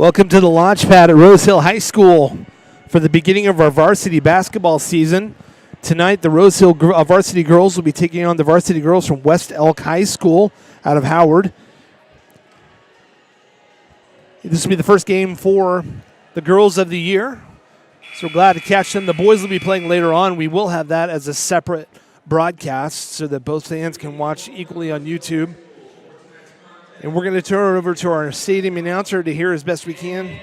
Welcome to the launch pad at Rose Hill High School for the beginning of our varsity basketball season. Tonight, the Rose Hill varsity girls will be taking on the varsity girls from West Elk High School out of Howard. This will be the first game for the girls of the year, so we're glad to catch them. The boys will be playing later on. We will have that as a separate broadcast so that both fans can watch equally on YouTube. And we're going to turn it over to our stadium announcer to hear as best we can.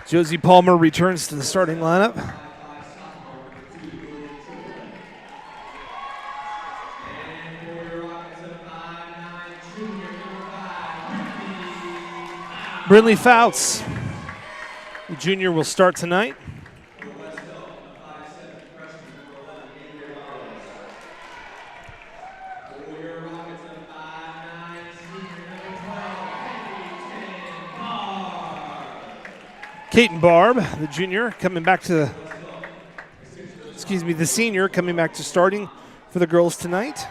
Josie Palmer returns to the starting lineup. Brindley Fouts, the junior, will start tonight. Caton Barb, the junior, coming back to, the senior coming back to starting for the girls tonight.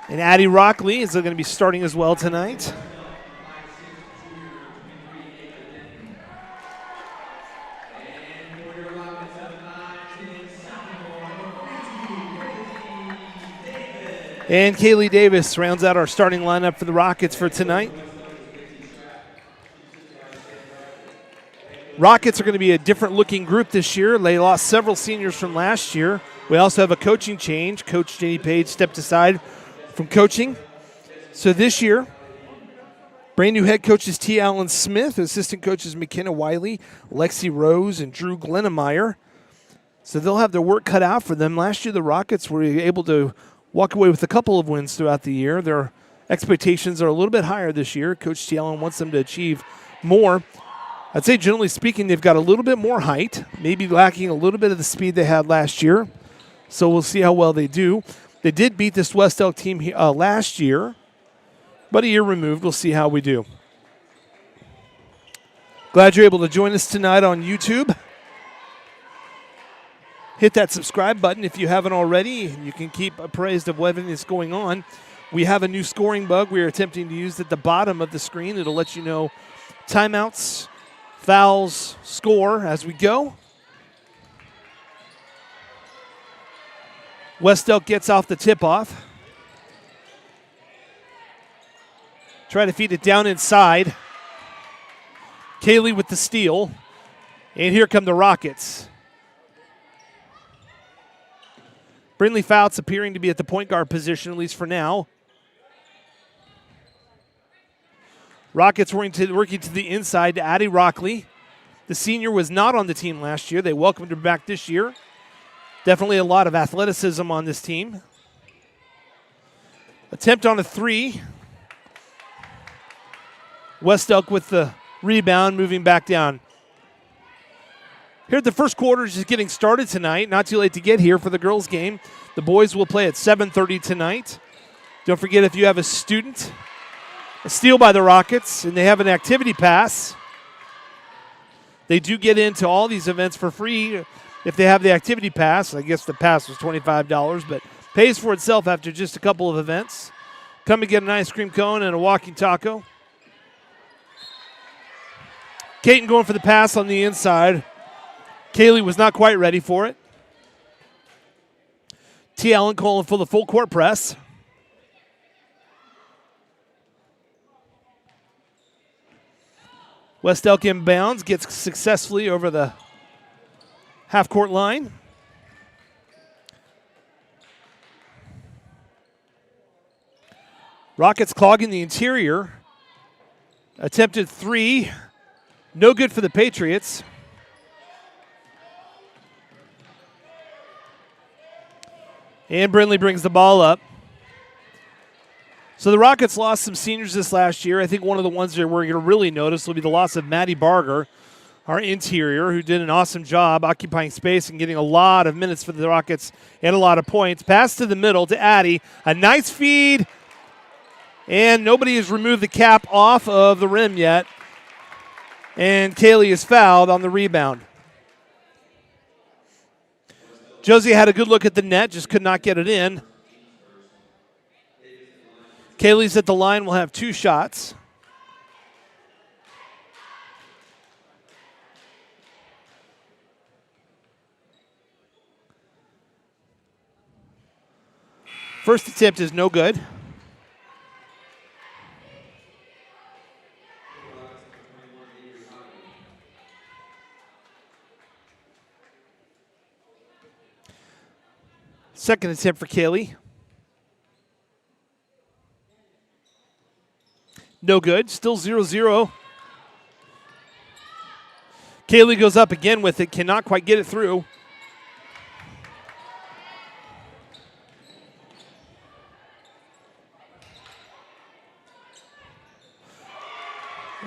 And Addie Rockley is going to be starting as well tonight. And Kaylee Davis rounds out our starting lineup for the Rockets for tonight. Rockets are going to be a different looking group this year. They lost several seniors from last year. We also have a coaching change. Coach Jenny Page stepped aside from coaching. So this year, brand new head coaches T. Allen Smith, assistant coaches McKenna Wiley, Lexi Rose, and Drew Glennemeyer. So they'll have their work cut out for them. Last year, the Rockets were able to walk away with a couple of wins throughout the year. Their expectations are a little bit higher this year. Coach T. Allen wants them to achieve more. I'd say, generally speaking, they've got a little bit more height, maybe lacking a little bit of the speed they had last year. So we'll see how well they do. They did beat this West Elk team last year, but a year removed. We'll see how we do. Glad you're able to join us tonight on YouTube. Hit that subscribe button if you haven't already. You can keep appraised of what is going on. We have a new scoring bug we are attempting to use at the bottom of the screen. It'll let you know timeouts, fouls, score as we go. West Elk gets off the tip-off. Try to feed it down inside. Kaylee with the steal. And here come the Rockets. Brindley Fouts appearing to be at the point guard position, at least for now. Rockets working to the inside to Addie Rockley. The senior was not on the team last year. They welcomed her back this year. Definitely a lot of athleticism on this team. Attempt on a three. West Elk with the rebound, moving back down. Here at the first quarter is just getting started tonight. Not too late to get here for the girls' game. The boys will play at 7:30 tonight. Don't forget, if you have a student, a steal by the Rockets, and they have an activity pass, they do get into all these events for free if they have the activity pass. I guess the pass was $25, but pays for itself after just a couple of events. Come and get an ice cream cone and a walking taco. Caton going for the pass on the inside. Kaylee was not quite ready for it. T. Allen calling for the full court press. West Elk inbounds, gets successfully over the half-court line. Rockets clogging the interior. Attempted three. No good for the Patriots. And Brindley brings the ball up. So the Rockets lost some seniors this last year. I think one of the ones that we're going to really notice will be the loss of Maddie Barger, our interior, who did an awesome job occupying space and getting a lot of minutes for the Rockets and a lot of points. Pass to the middle to Addie. A nice feed. And nobody has removed the cap off of the rim yet. And Kaylee is fouled on the rebound. Josie had a good look at the net, just could not get it in. Kaylee's at the line, will have 2 shots. First attempt is no good. Second attempt for Kaylee. No good. Still 0-0. Kaylee goes up again with it. Cannot quite get it through.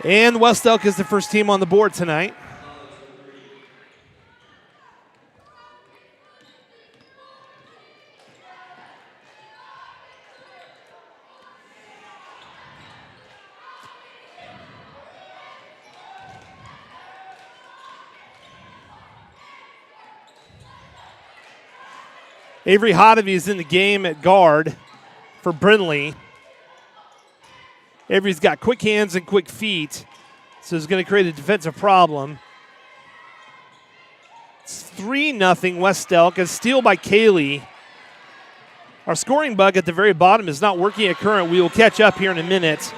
And West Elk is the first team on the board tonight. Avery Hodovy is in the game at guard for Brindley. Avery's got quick hands and quick feet, so it's going to create a defensive problem. It's 3-0 West Elk. A steal by Kaylee. Our scoring bug at the very bottom is not working at current. We will catch up here in a minute.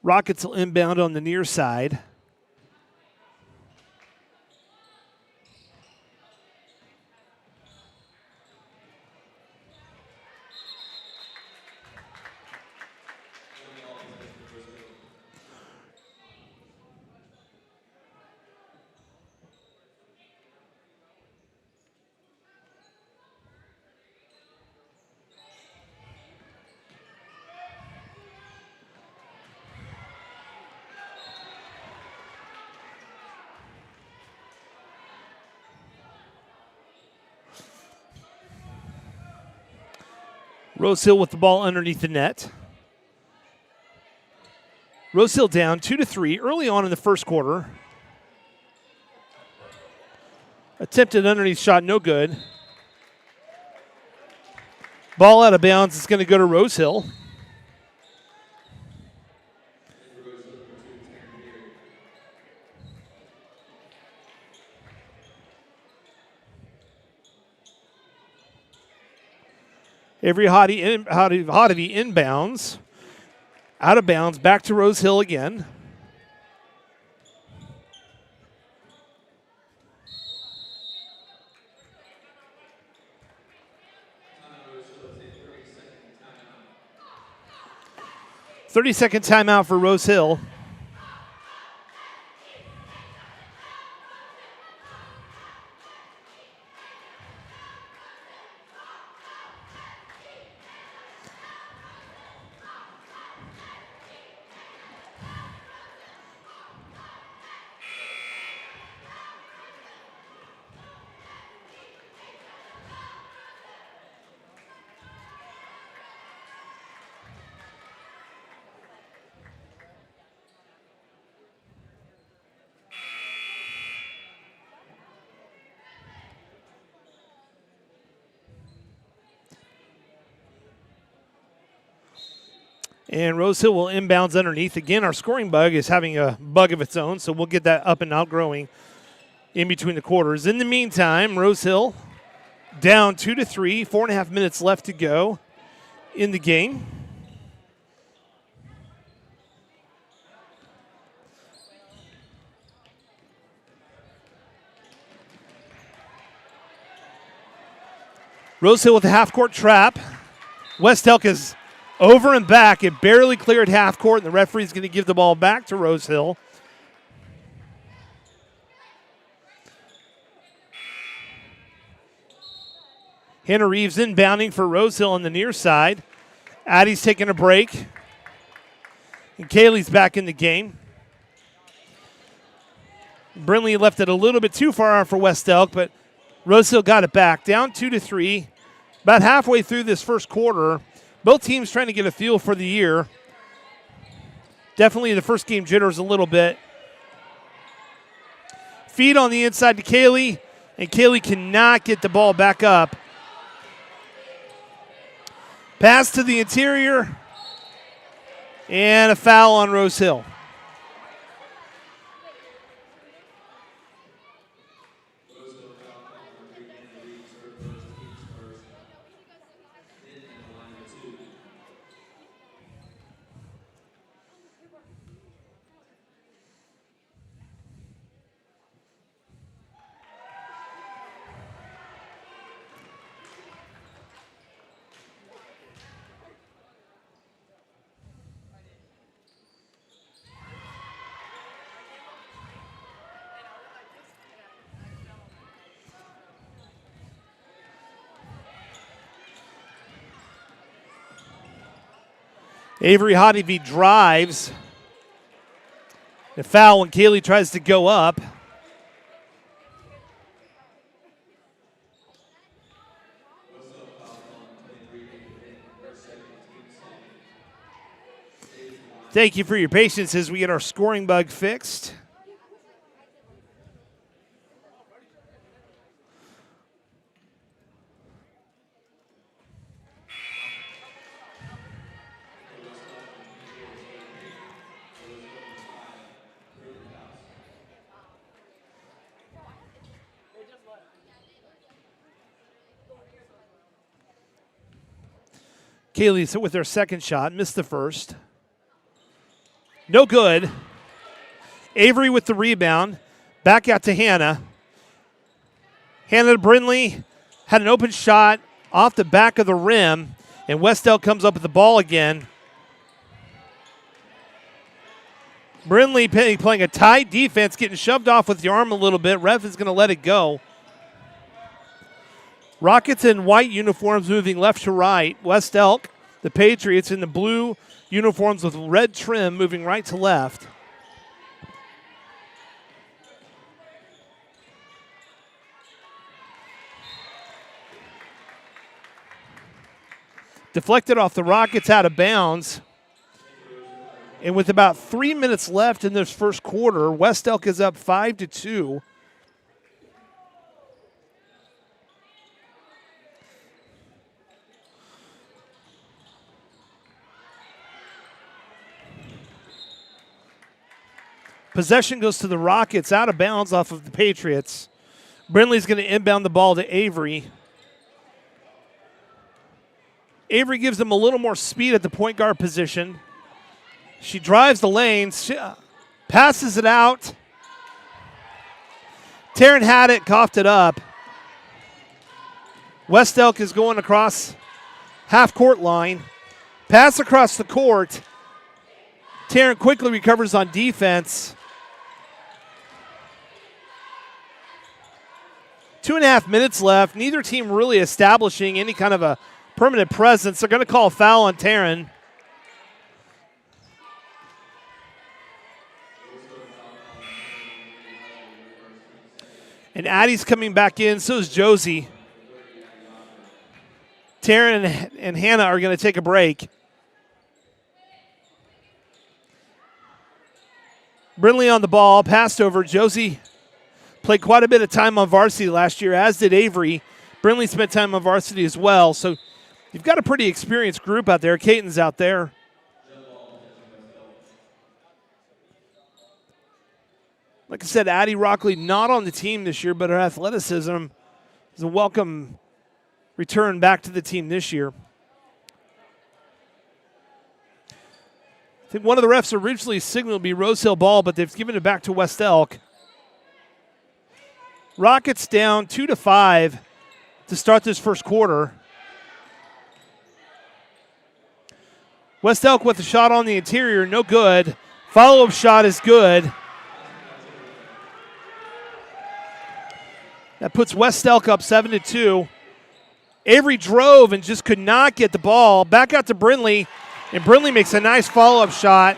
Rockets will inbound on the near side. Rose Hill with the ball underneath the net. Rose Hill down 2-3 early on in the first quarter. Attempted underneath shot, no good. Ball out of bounds. It's going to go to Rose Hill. Avery Hodovy inbounds. Out of bounds, back to Rose Hill again. Thirty-second timeout for Rose Hill. And Rose Hill will inbounds underneath. Again, our scoring bug is having a bug of its own, so we'll get that up and outgrowing in between the quarters. In the meantime, Rose Hill down 2-3, 4.5 minutes left to go in the game. Rosehill with a half-court trap. West Elk is over and back. It barely cleared half court, and the referee's going to give the ball back to Rosehill. Hannah Reeves inbounding for Rosehill on the near side. Addie's taking a break. And Kaylee's back in the game. Brinley left it a little bit too far out for West Elk, but Rosehill got it back. Down 2-3. About halfway through this first quarter. Both teams trying to get a feel for the year. Definitely the first game jitters a little bit. Feed on the inside to Kaylee, and Kaylee cannot get the ball back up. Pass to the interior, and a foul on Rosehill. Avery Hodivy drives. The foul when Kaylee tries to go up. Thank you for your patience as we get our scoring bug fixed. Kaylee with their second shot, missed the first. No good. Avery with the rebound. Back out to Hannah. Hannah to Brinley. Had an open shot off the back of the rim. And West Elk comes up with the ball again. Brinley playing a tight defense, getting shoved off with the arm a little bit. Ref is going to let it go. Rockets in white uniforms moving left to right. West Elk, the Patriots, in the blue uniforms with red trim moving right to left. Deflected off the Rockets, out of bounds. And with about 3 minutes left in this first quarter, West Elk is up 5-2. Possession goes to the Rockets, out of bounds off of the Patriots. Brinley's going to inbound the ball to Avery. Avery gives them a little more speed at the point guard position. She drives the lanes, passes it out. Taryn had it, coughed it up. West Elk is going across half-court line. Pass across the court. Taryn quickly recovers on defense. 2.5 minutes left. Neither team really establishing any kind of a permanent presence. They're going to call a foul on Taryn. And Addie's coming back in. So is Josie. Taryn and Hannah are going to take a break. Brinley on the ball. Passed over. Josie played quite a bit of time on varsity last year, as did Avery. Brinley spent time on varsity as well. So you've got a pretty experienced group out there. Caton's out there. Like I said, Addie Rockley not on the team this year, but her athleticism is a welcome return back to the team this year. think one of the refs originally signaled to be Rose Hill ball, but they've given it back to West Elk. Rockets down 2-5 to start this first quarter. West Elk with a shot on the interior, no good. Follow-up shot is good. That puts West Elk up 7-2. Avery drove and just could not get the ball. Back out to Brindley, and Brindley makes a nice follow-up shot.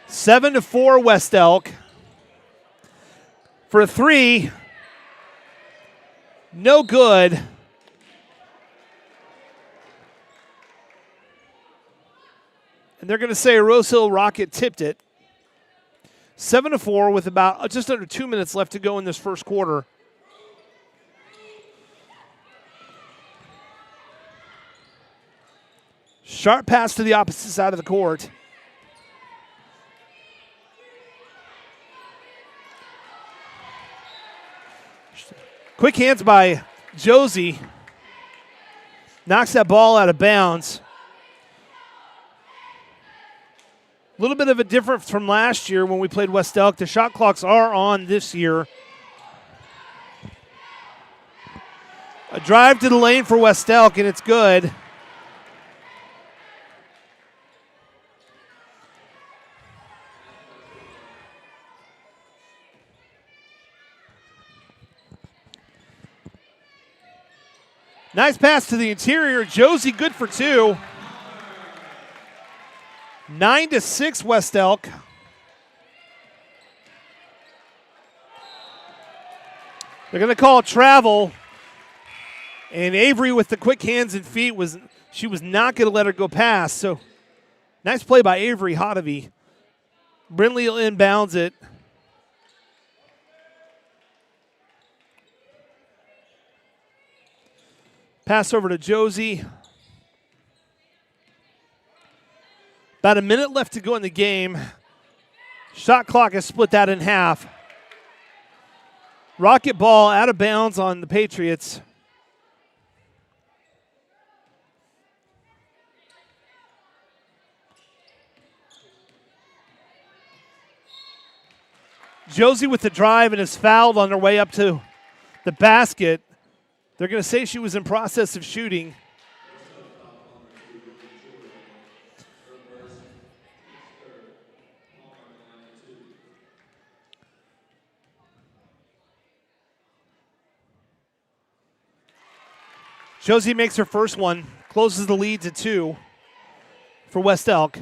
7-4 West Elk. For a three, no good. And they're going to say a Rose Hill Rocket tipped it. 7-4 with about just under 2 minutes left to go in this first quarter. Sharp pass to the opposite side of the court. Quick hands by Josie. Knocks that ball out of bounds. A little bit of a difference from last year when we played West Elk. The shot clocks are on this year. A drive to the lane for West Elk, and it's good. Nice pass to the interior. Josie good for two. 9-6 West Elk. They're going to call travel. And Avery with the quick hands and feet she was not going to let her go past. So nice play by Avery Hotovy. Brindley inbounds it. Pass over to Josie. About a minute left to go in the game. Shot clock has split that in half. Rocket ball out of bounds on the Patriots. Josie with the drive and is fouled on her way up to the basket. They're going to say she was in process of shooting. Josie makes her first one, closes the lead to 2 for West Elk.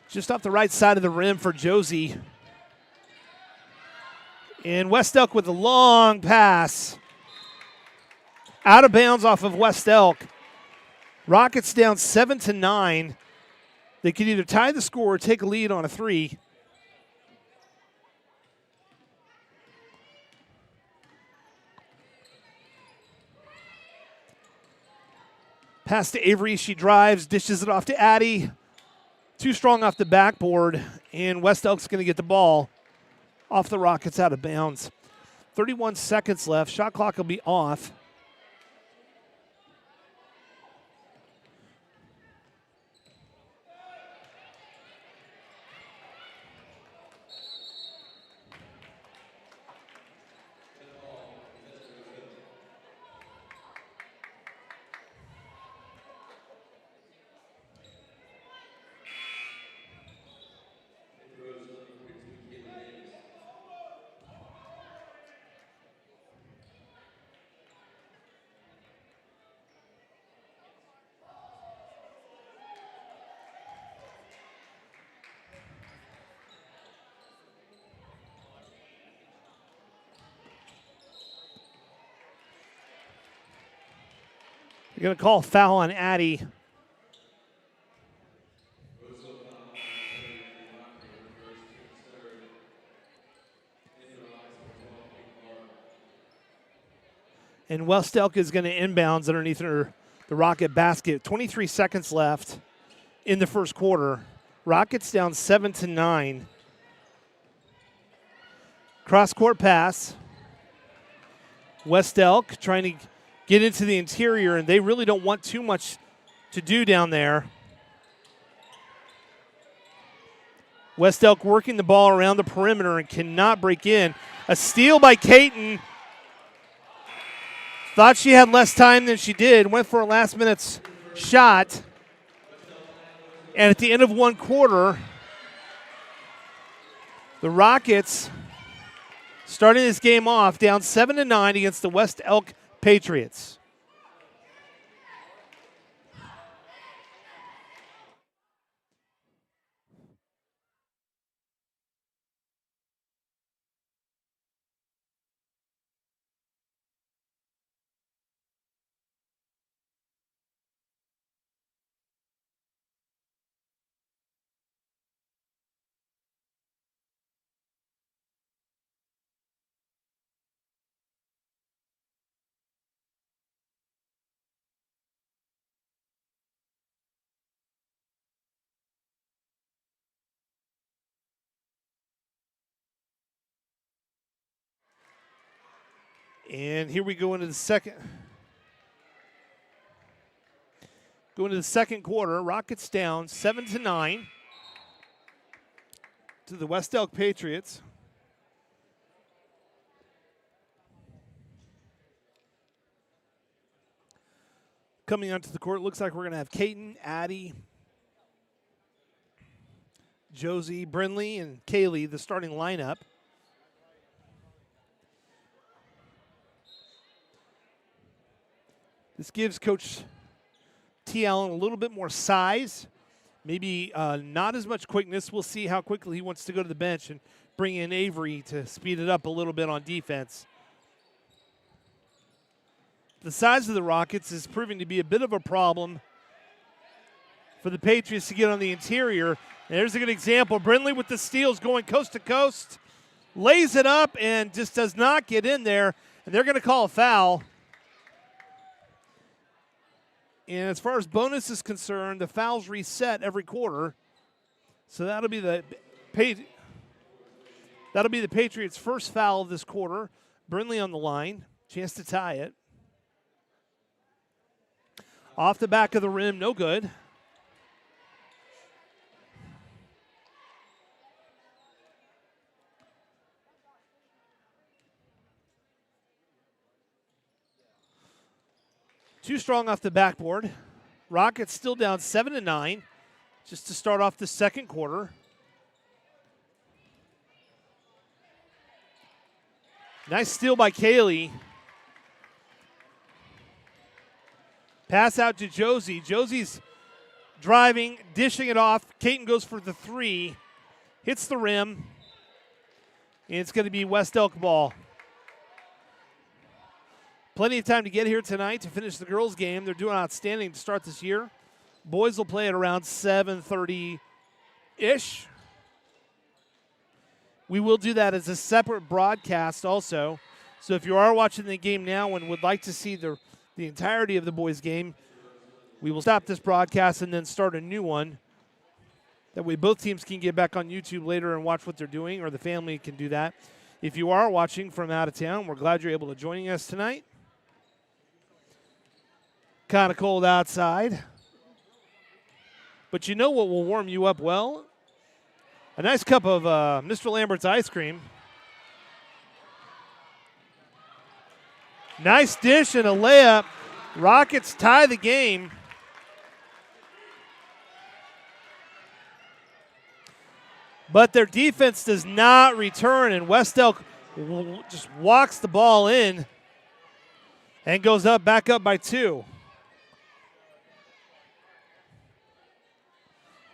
Just off the right side of the rim for Josie. And West Elk with a long pass. Out of bounds off of West Elk. Rockets down 7-9. They could either tie the score or take a lead on a three. Pass to Avery. She drives, dishes it off to Addie. Too strong off the backboard, and West Elk's going to get the ball off the Rockets out of bounds. 31 seconds left. Shot clock will be off. You're going to call foul on Addie. And West Elk is going to inbounds underneath the Rocket basket. 23 seconds left in the first quarter. Rockets down 7-9. Cross-court pass. West Elk trying to get into the interior, and they really don't want too much to do down there. West Elk working the ball around the perimeter and cannot break in. A steal by Caton. Thought she had less time than she did. Went for a last-minute shot. And at the end of one quarter, the Rockets starting this game off down 7-9 against the West Elk Patriots. And here we go into the second. Go into the second quarter. Rockets down 7-9 to the West Elk Patriots. Coming onto the court, looks like we're going to have Caton, Addie, Josie, Brinley, and Kaylee, the starting lineup. This gives Coach T. Allen a little bit more size, maybe not as much quickness. We'll see how quickly he wants to go to the bench and bring in Avery to speed it up a little bit on defense. The size of the Rockets is proving to be a bit of a problem for the Patriots to get on the interior. There's a good example. Brinley with the steals going coast to coast, lays it up and just does not get in there, and they're going to call a foul. And as far as bonus is concerned, the fouls reset every quarter. So that'll be the Patriots' first foul of this quarter. Brinley on the line, chance to tie it. Off the back of the rim, no good. Too strong off the backboard. Rockets still down 7-9 just to start off the second quarter. Nice steal by Kaylee. Pass out to Josie. Josie's driving, dishing it off. Caton goes for the three. Hits the rim. And it's going to be West Elk ball. Plenty of time to get here tonight to finish the girls' game. They're doing outstanding to start this year. Boys will play at around 7:30-ish. We will do that as a separate broadcast also. So if you are watching the game now and would like to see the entirety of the boys' game, we will stop this broadcast and then start a new one. That way both teams can get back on YouTube later and watch what they're doing, or the family can do that. If you are watching from out of town, we're glad you're able to join us tonight. Kind of cold outside. But you know what will warm you up well? A nice cup of Mr. Lambert's ice cream. Nice dish and a layup. Rockets tie the game. But their defense does not return, and West Elk just walks the ball in and goes back up by 2.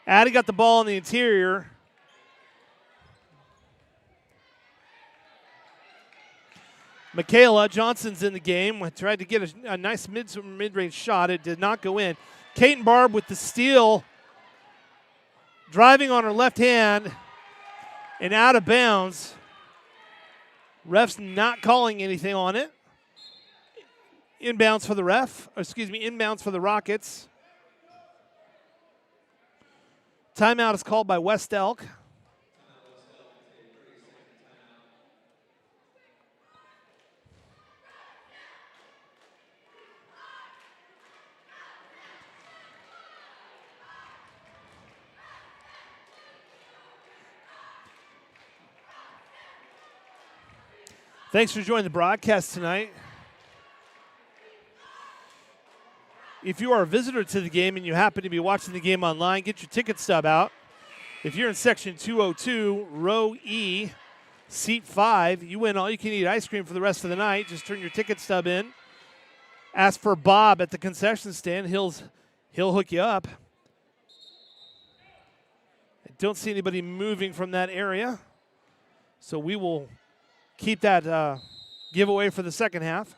Addie got the ball in the interior. Michaela Johnson's in the game. Tried to get a nice mid-range shot. It did not go in. Caton Barb with the steal. Driving on her left hand and out of bounds. Ref's not calling anything on it. Inbounds for the inbounds for the Rockets. Timeout is called by West Elk. Thanks for joining the broadcast tonight. If you are a visitor to the game and you happen to be watching the game online, get your ticket stub out. If you're in section 202, row E, seat 5, you win all-you-can-eat ice cream for the rest of the night. Just turn your ticket stub in. Ask for Bob at the concession stand. He'll hook you up. I don't see anybody moving from that area, so we will keep that giveaway for the second half.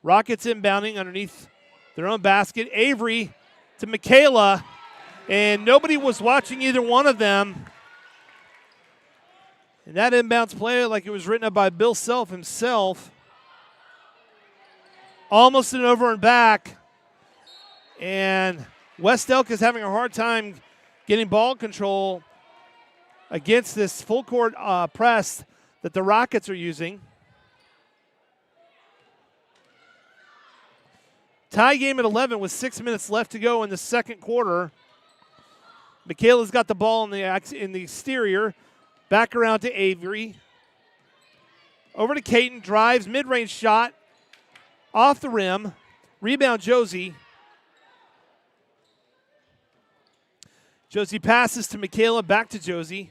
Rockets inbounding underneath their own basket. Avery to Michaela, and nobody was watching either one of them. And that inbounds play, like it was written up by Bill Self himself. Almost an over and back. And West Elk is having a hard time getting ball control against this full court press that the Rockets are using. Tie game at 11 with 6 minutes left to go in the second quarter. Michaela's got the ball in the exterior. Back around to Avery. Over to Caton. Drives, mid-range shot. Off the rim. Rebound Josie. Josie passes to Michaela. Back to Josie.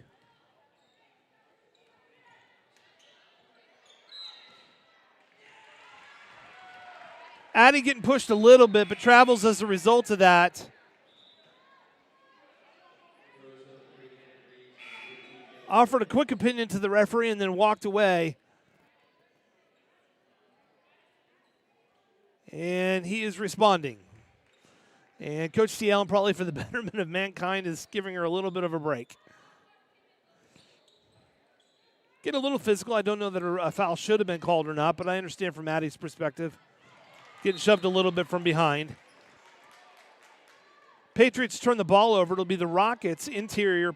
Addie getting pushed a little bit, but travels as a result of that. Offered a quick opinion to the referee and then walked away. And he is responding. And Coach T. Allen, probably for the betterment of mankind, is giving her a little bit of a break. Getting a little physical. I don't know that a foul should have been called or not, but I understand from Addie's perspective. Getting shoved a little bit from behind. Patriots turn the ball over. It'll be the Rockets interior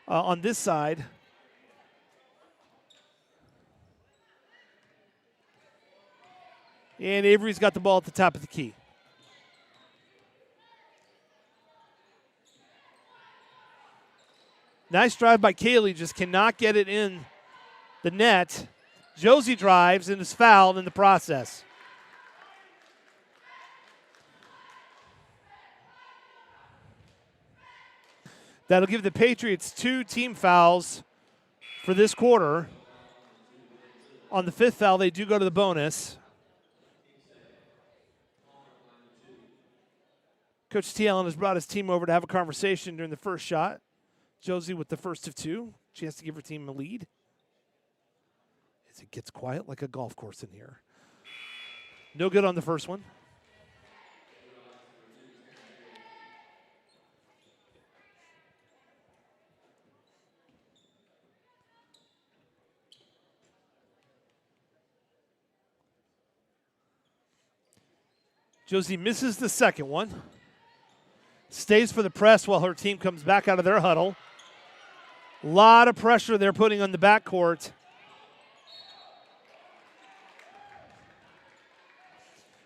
on this side. And Avery's got the ball at the top of the key. Nice drive by Kaylee, just cannot get it in the net. Josie drives and is fouled in the process. That'll give the Patriots 2 team fouls for this quarter. On the 5th foul, they do go to the bonus. Coach T. Allen has brought his team over to have a conversation during the first shot. Josie with the first of 2. Chance to give her team a lead. As it gets quiet like a golf course in here. No good on the first one. Josie misses the second one. Stays for the press while her team comes back out of their huddle. A lot of pressure they're putting on the backcourt.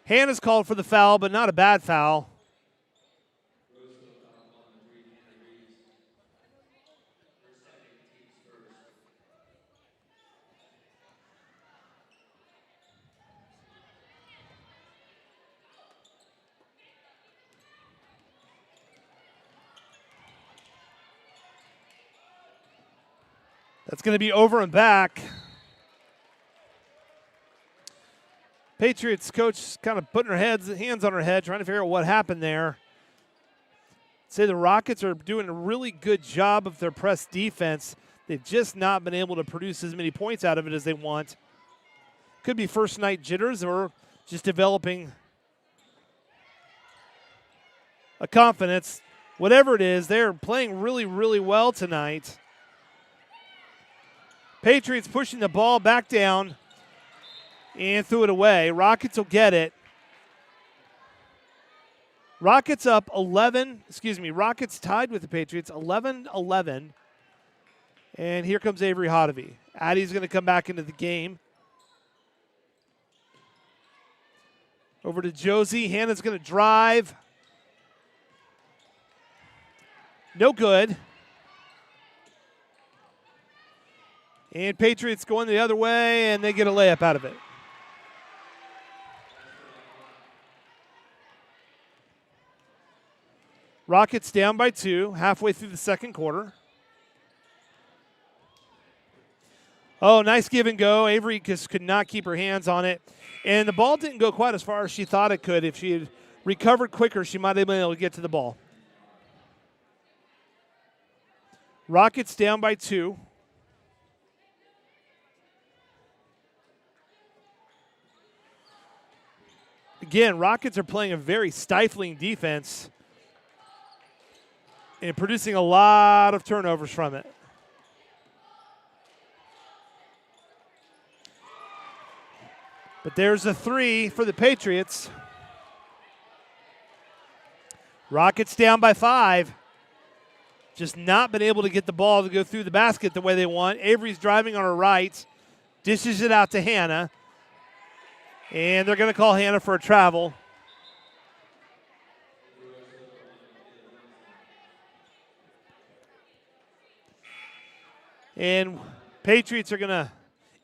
Hannah's called for the foul, but not a bad foul. That's going to be over and back. Patriots coach kind of putting her hands on her head, trying to figure out what happened there. Say the Rockets are doing a really good job of their press defense. They've just not been able to produce as many points out of it as they want. Could be first night jitters or just developing a confidence. Whatever it is, they're playing really, really well tonight. Patriots pushing the ball back down and threw it away. Rockets will get it. Rockets up 11, Rockets tied with the Patriots 11-11. And here comes Avery Hodovy. Addie's going to come back into the game. Over to Josie. Hannah's going to drive. No good. And Patriots going the other way, and they get a layup out of it. Rockets down by 2, halfway through the second quarter. Oh, nice give and go. Avery just could not keep her hands on it. And the ball didn't go quite as far as she thought it could. If she had recovered quicker, she might have been able to get to the ball. Rockets down by 2. Again, Rockets are playing a very stifling defense and producing a lot of turnovers from it. But there's a 3 for the Patriots. Rockets down by 5. Just not been able to get the ball to go through the basket the way they want. Avery's driving on her right, dishes it out to Hannah. And they're going to call Hannah for a travel. And Patriots are going to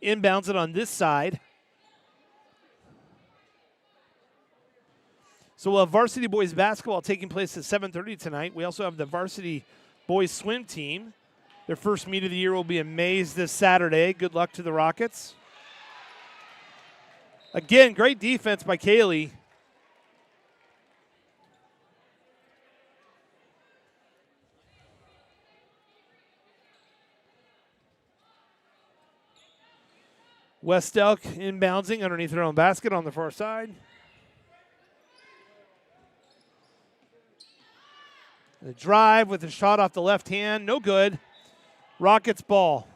inbounds it on this side. So we'll have varsity boys basketball taking place at 7:30 tonight. We also have the varsity boys swim team. Their first meet of the year will be in Mays this Saturday. Good luck to the Rockets. Again, great defense by Kaylee. West Elk inbouncing underneath their own basket on the far side. The drive with a shot off the left hand, no good. Rockets ball.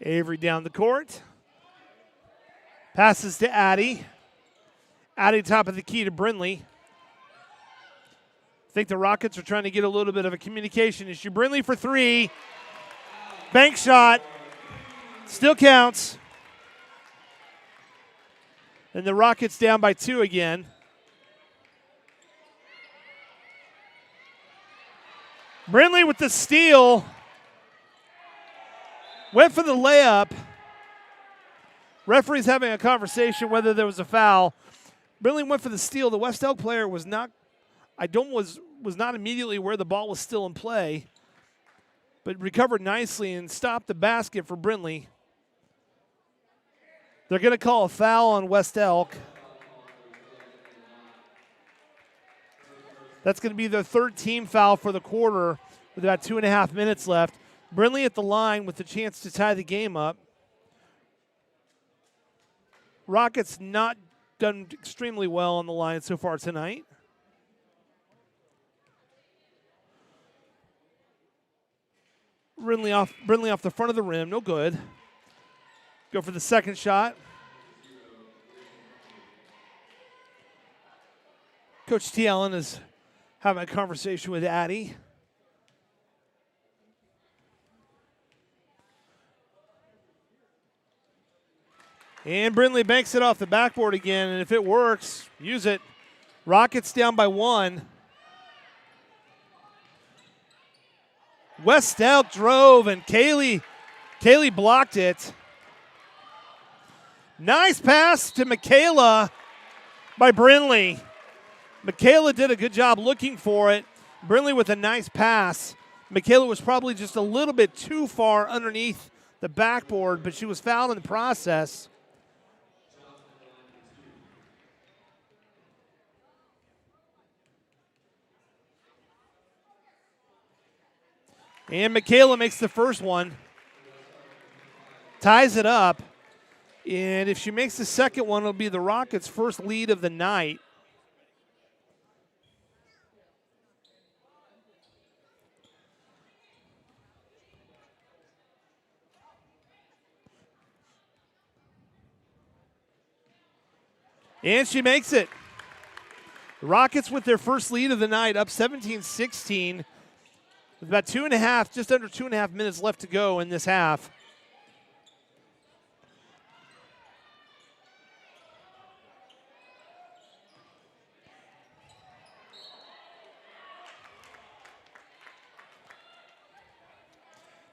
Avery down the court. Passes to Addie. Addie top of the key to Brindley. I think the Rockets are trying to get a little bit of a communication issue. Brindley for 3. Bank shot. Still counts. And the Rockets down by 2 again. Brindley with the steal. Went for the layup. Referee's having a conversation whether there was a foul. Brindley went for the steal. The West Elk player was not immediately where the ball was still in play, but recovered nicely and stopped the basket for Brindley. They're going to call a foul on West Elk. That's going to be their third team foul for the quarter with about 2.5 minutes left. Brindley at the line with the chance to tie the game up. Rockets not done extremely well on the line so far tonight. Brindley off the front of the rim, no good. Go for the second shot. Coach T. Allen is having a conversation with Addie. And Brindley banks it off the backboard again, and if it works, use it. Rockets down by 1. West Elk drove, and Kaylee blocked it. Nice pass to Michaela by Brindley. Michaela did a good job looking for it. Brindley with a nice pass. Michaela was probably just a little bit too far underneath the backboard, but she was fouled in the process. And Michaela makes the first one. Ties it up. And if she makes the second one, it'll be the Rockets' first lead of the night. And she makes it. The Rockets with their first lead of the night, up 17-16, with about just under 2.5 minutes left to go in this half.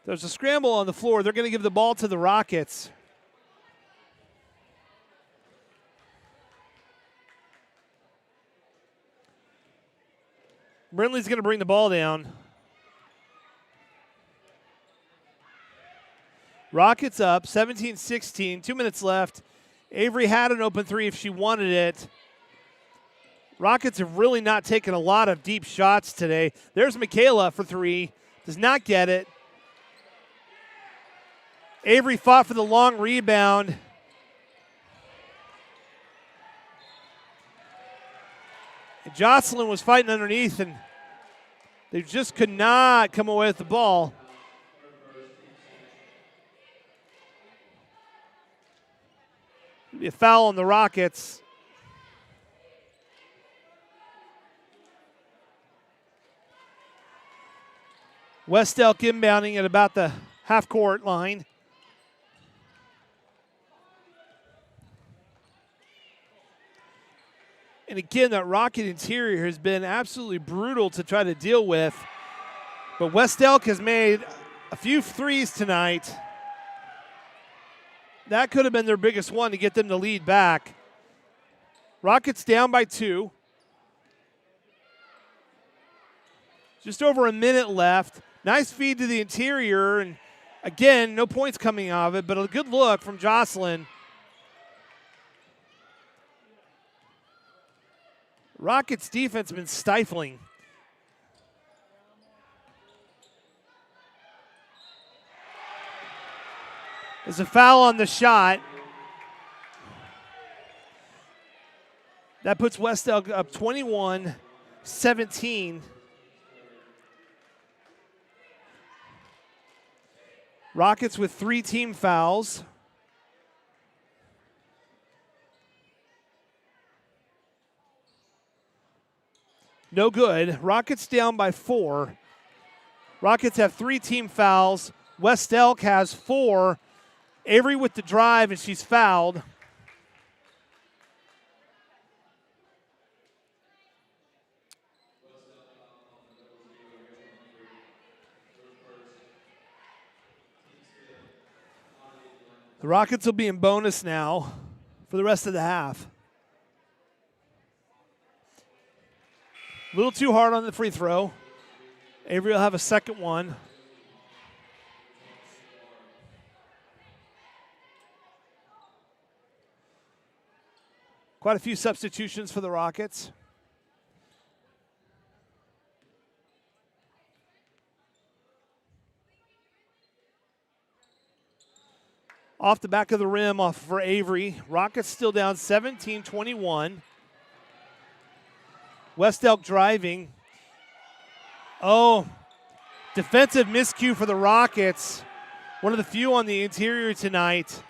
There's a scramble on the floor. They're going to give the ball to the Rockets. Brindley's going to bring the ball down. Rockets up, 17-16, 2 minutes left. Avery had an open three if she wanted it. Rockets have really not taken a lot of deep shots today. There's Michaela for three. Does not get it. Avery fought for the long rebound. And Jocelyn was fighting underneath, and they just could not come away with the ball. It'll be a foul on the Rockets. West Elk inbounding at about the half-court line. And again, that Rocket interior has been absolutely brutal to try to deal with. But West Elk has made a few threes tonight. That could have been their biggest one to get them to lead back. Rockets down by 2. Just over a minute left. Nice feed to the interior. And again, no points coming out of it, but a good look from Jocelyn. Rockets' defense has been stifling. There's a foul on the shot. That puts West Elk up 21-17. Rockets with 3 team fouls. No good. Rockets down by 4. Rockets have 3 team fouls. West Elk has 4. Avery with the drive, and she's fouled. The Rockets will be in bonus now for the rest of the half. A little too hard on the free throw. Avery will have a second one. Quite a few substitutions for the Rockets. Off the back of the rim off for Avery. Rockets still down 17-21. West Elk driving. Oh, defensive miscue for the Rockets. One of the few on the interior tonight.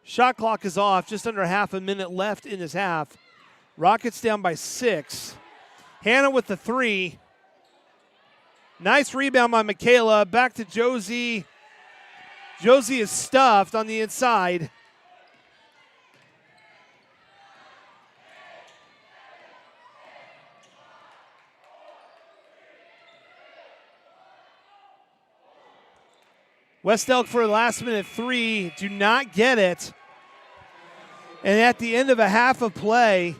Shot clock is off. Just under half a minute left in this half. Rockets down by 6. Hannah with the 3. Nice rebound by Michaela. Back to Josie. Josie is stuffed on the inside. West Elk for a last-minute 3. Do not get it. And at the end of a half of play,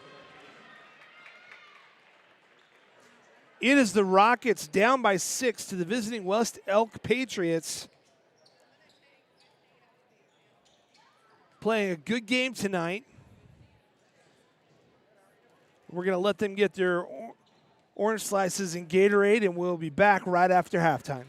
it is the Rockets down by 6 to the visiting West Elk Patriots. Playing a good game tonight. We're going to let them get their orange slices and Gatorade, and we'll be back right after halftime.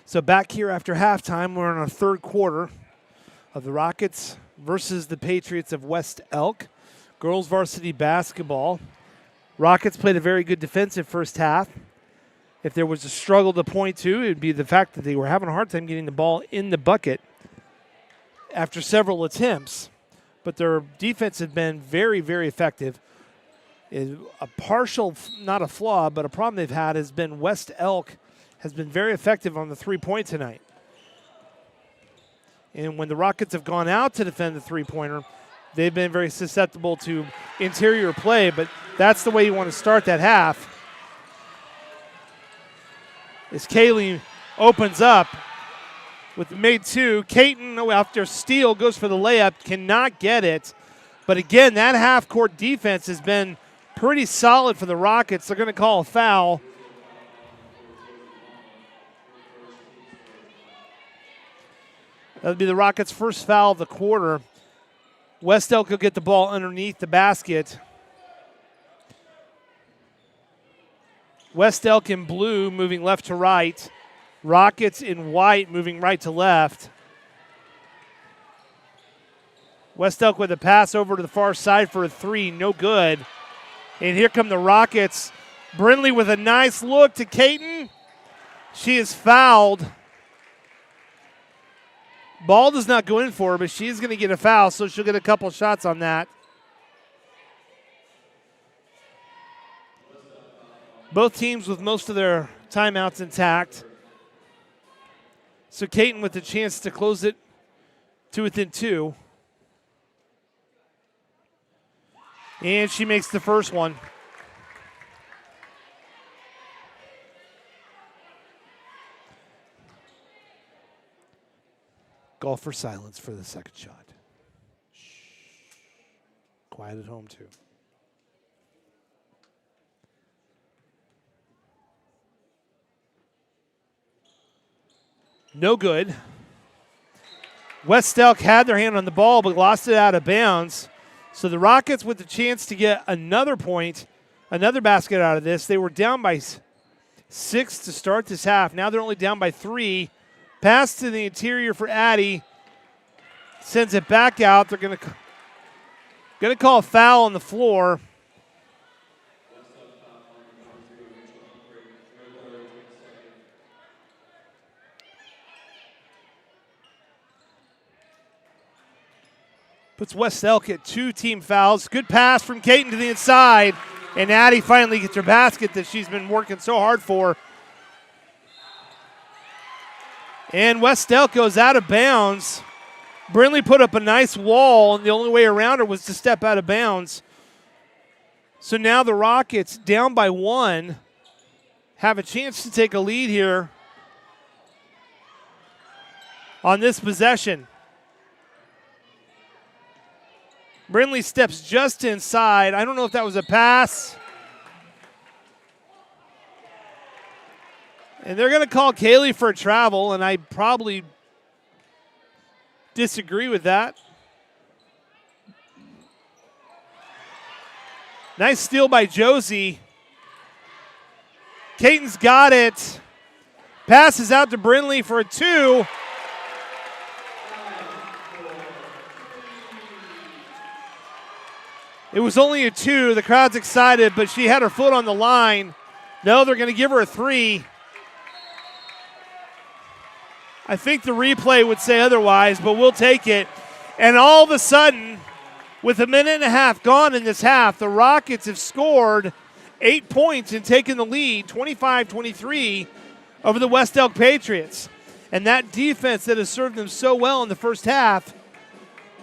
So back here after halftime, we're in our third quarter of the Rockets versus the Patriots of West Elk. Girls varsity basketball. Rockets played a very good defensive first half. If there was a struggle to point to, it would be the fact that they were having a hard time getting the ball in the bucket after several attempts. But their defense had been very, very effective. A partial, not a flaw, but a problem they've had has been West Elk has been very effective on the three-point tonight. And when the Rockets have gone out to defend the three-pointer, they've been very susceptible to interior play, but that's the way you want to start that half. As Kaylee opens up with the made two, Caton, after steal, goes for the layup, cannot get it. But again, that half-court defense has been pretty solid for the Rockets. They're going to call a foul. That would be the Rockets' first foul of the quarter. West Elk will get the ball underneath the basket. West Elk in blue moving left to right. Rockets in white moving right to left. West Elk with a pass over to the far side for a three, no good. And here come the Rockets. Brindley with a nice look to Caton. She is fouled. Ball does not go in for her, but she's going to get a foul, so she'll get a couple shots on that. Both teams with most of their timeouts intact. So Caton with the chance to close it to within two. And she makes the first one. Call for silence for the second shot. Shh. Quiet at home, too. No good. West Elk had their hand on the ball but lost it out of bounds. So the Rockets with the chance to get another point, another basket out of this. They were down by 6 to start this half. Now they're only down by 3. Pass to the interior for Addy. Sends it back out. They're going to call a foul on the floor. Puts West Elk at 2 team fouls. Good pass from Caton to the inside. And Addy finally gets her basket that she's been working so hard for. And West Elk goes out of bounds. Brindley put up a nice wall, and the only way around her was to step out of bounds. So now the Rockets, down by 1, have a chance to take a lead here on this possession. Brindley steps just inside. I don't know if that was a pass. And they're going to call Kaylee for a travel, and I probably disagree with that. Nice steal by Josie. Caton's got it. Passes out to Brindley for a 2. It was only a 2. The crowd's excited, but she had her foot on the line. No, they're going to give her a 3. I think the replay would say otherwise, but we'll take it. And all of a sudden, with a minute and a half gone in this half, the Rockets have scored 8 points and taken the lead, 25-23, over the West Elk Patriots. And that defense that has served them so well in the first half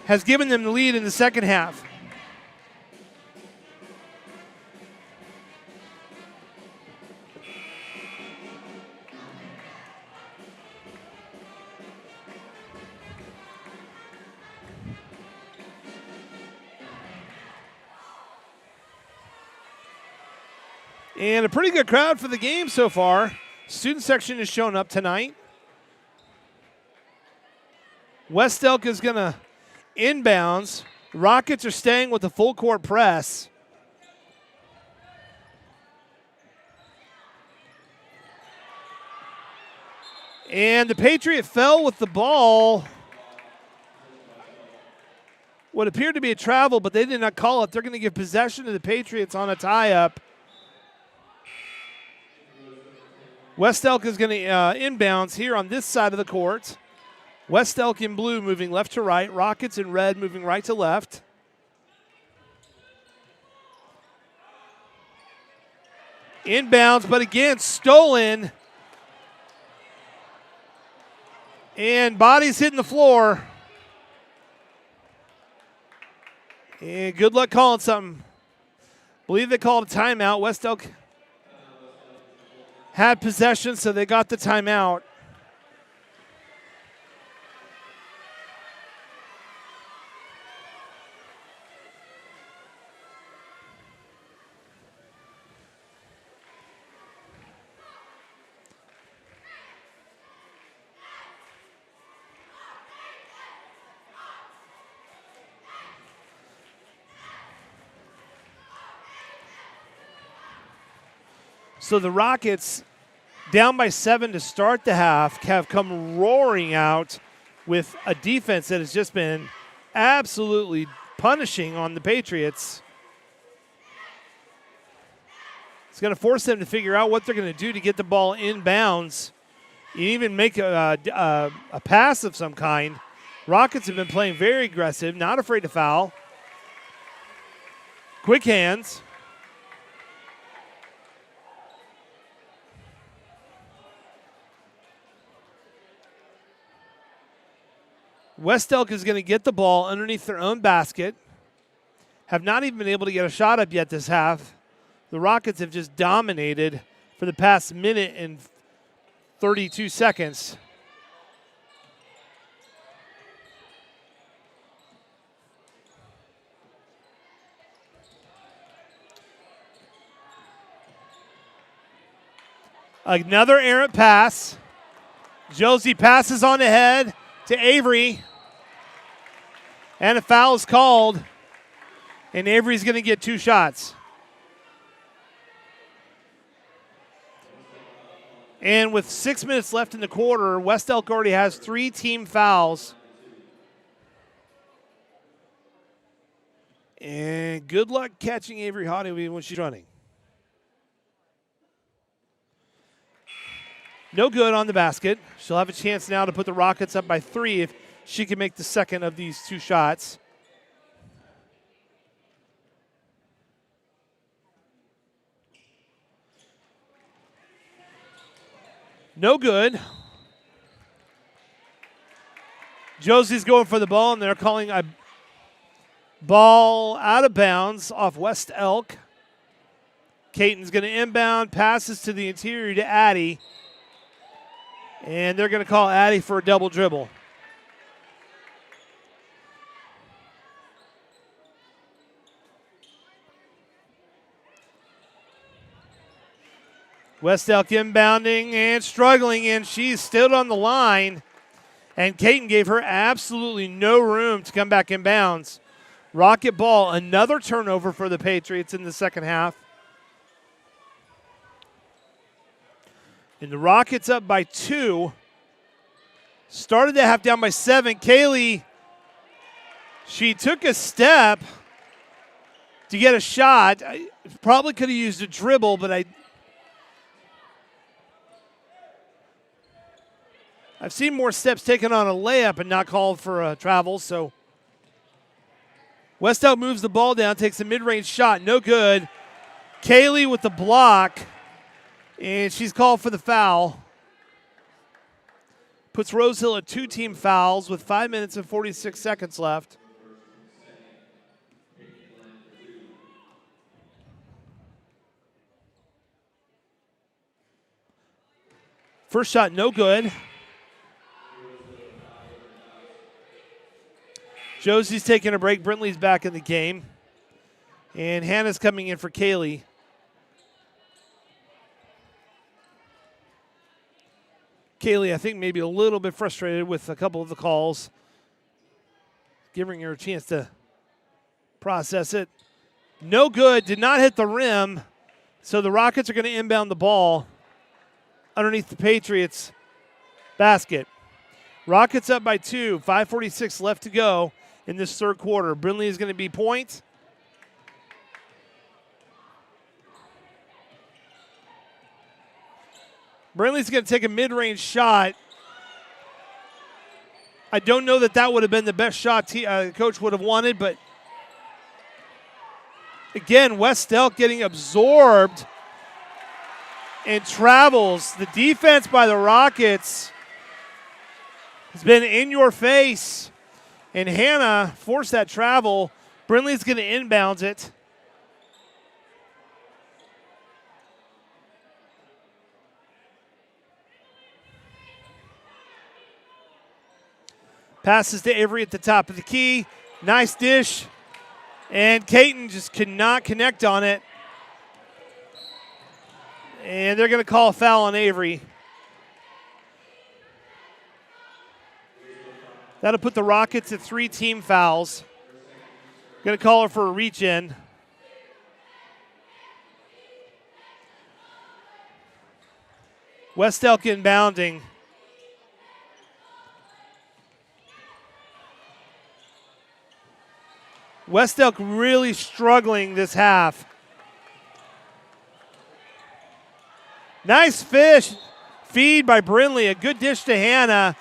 has given them the lead in the second half. And a pretty good crowd for the game so far. Student section has shown up tonight. West Elk is going to inbounds. The Rockets are staying with the full court press. And the Patriot fell with the ball. What appeared to be a travel, but they did not call it. They're going to give possession to the Patriots on a tie-up. West Elk is going to inbounds here on this side of the court. West Elk in blue moving left to right. Rockets in red moving right to left. Inbounds, but again, stolen. And bodies hitting the floor. And good luck calling something. Believe they called a timeout. West Elk had possession, so they got the timeout. So the Rockets, down by 7 to start the half, have come roaring out with a defense that has just been absolutely punishing on the Patriots. It's going to force them to figure out what they're going to do to get the ball inbounds, even make a pass of some kind. Rockets have been playing very aggressive, not afraid to foul. Quick hands. West Elk is going to get the ball underneath their own basket. Have not even been able to get a shot up yet this half. The Rockets have just dominated for the past minute and 32 seconds. Another errant pass. Josie passes on ahead to Avery. And a foul is called. And Avery's going to get 2 shots. And with 6 minutes left in the quarter, West Elk already has 3 team fouls. And good luck catching Avery Hottie when she's running. No good on the basket. She'll have a chance now to put the Rockets up by 3 if she can make the second of these 2 shots. No good. Josie's going for the ball, and they're calling a ball out of bounds off West Elk. Caton's going to inbound, passes to the interior to Addie. And they're going to call Addie for a double dribble. West Elk inbounding and struggling, and she's still on the line. And Caton gave her absolutely no room to come back inbounds. Rocket ball, another turnover for the Patriots in the second half. And the Rockets up by 2. Started the half down by 7. Kaylee, she took a step to get a shot. I probably could have used a dribble, but I've seen more steps taken on a layup and not called for a travel. So West Elk moves the ball down, takes a mid-range shot. No good. Kaylee with the block. And she's called for the foul. Puts Rosehill at 2 team fouls with 5 minutes and 46 seconds left. First shot, no good. Josie's taking a break. Brintley's back in the game. And Hannah's coming in for Kaylee. Kaylee, I think, maybe a little bit frustrated with a couple of the calls, giving her a chance to process it. No good, did not hit the rim, so the Rockets are going to inbound the ball underneath the Patriots Basket. Rockets up by 2. 5:46 left to go in this third quarter. Brindley is going to be point. Brindley's going to take a mid-range shot. I don't know that would have been the best shot coach would have wanted, but again, West Elk getting absorbed and travels. The defense by the Rockets has been in your face, and Hannah forced that travel. Brindley's going to inbounds it. Passes to Avery at the top of the key. Nice dish. And Caton just could not connect on it. And they're going to call a foul on Avery. That'll put the Rockets at 3 team fouls. Going to call her for a reach-in. West Elk inbounding. West Elk really struggling this half. Nice feed by Brindley. A good dish to Hannah.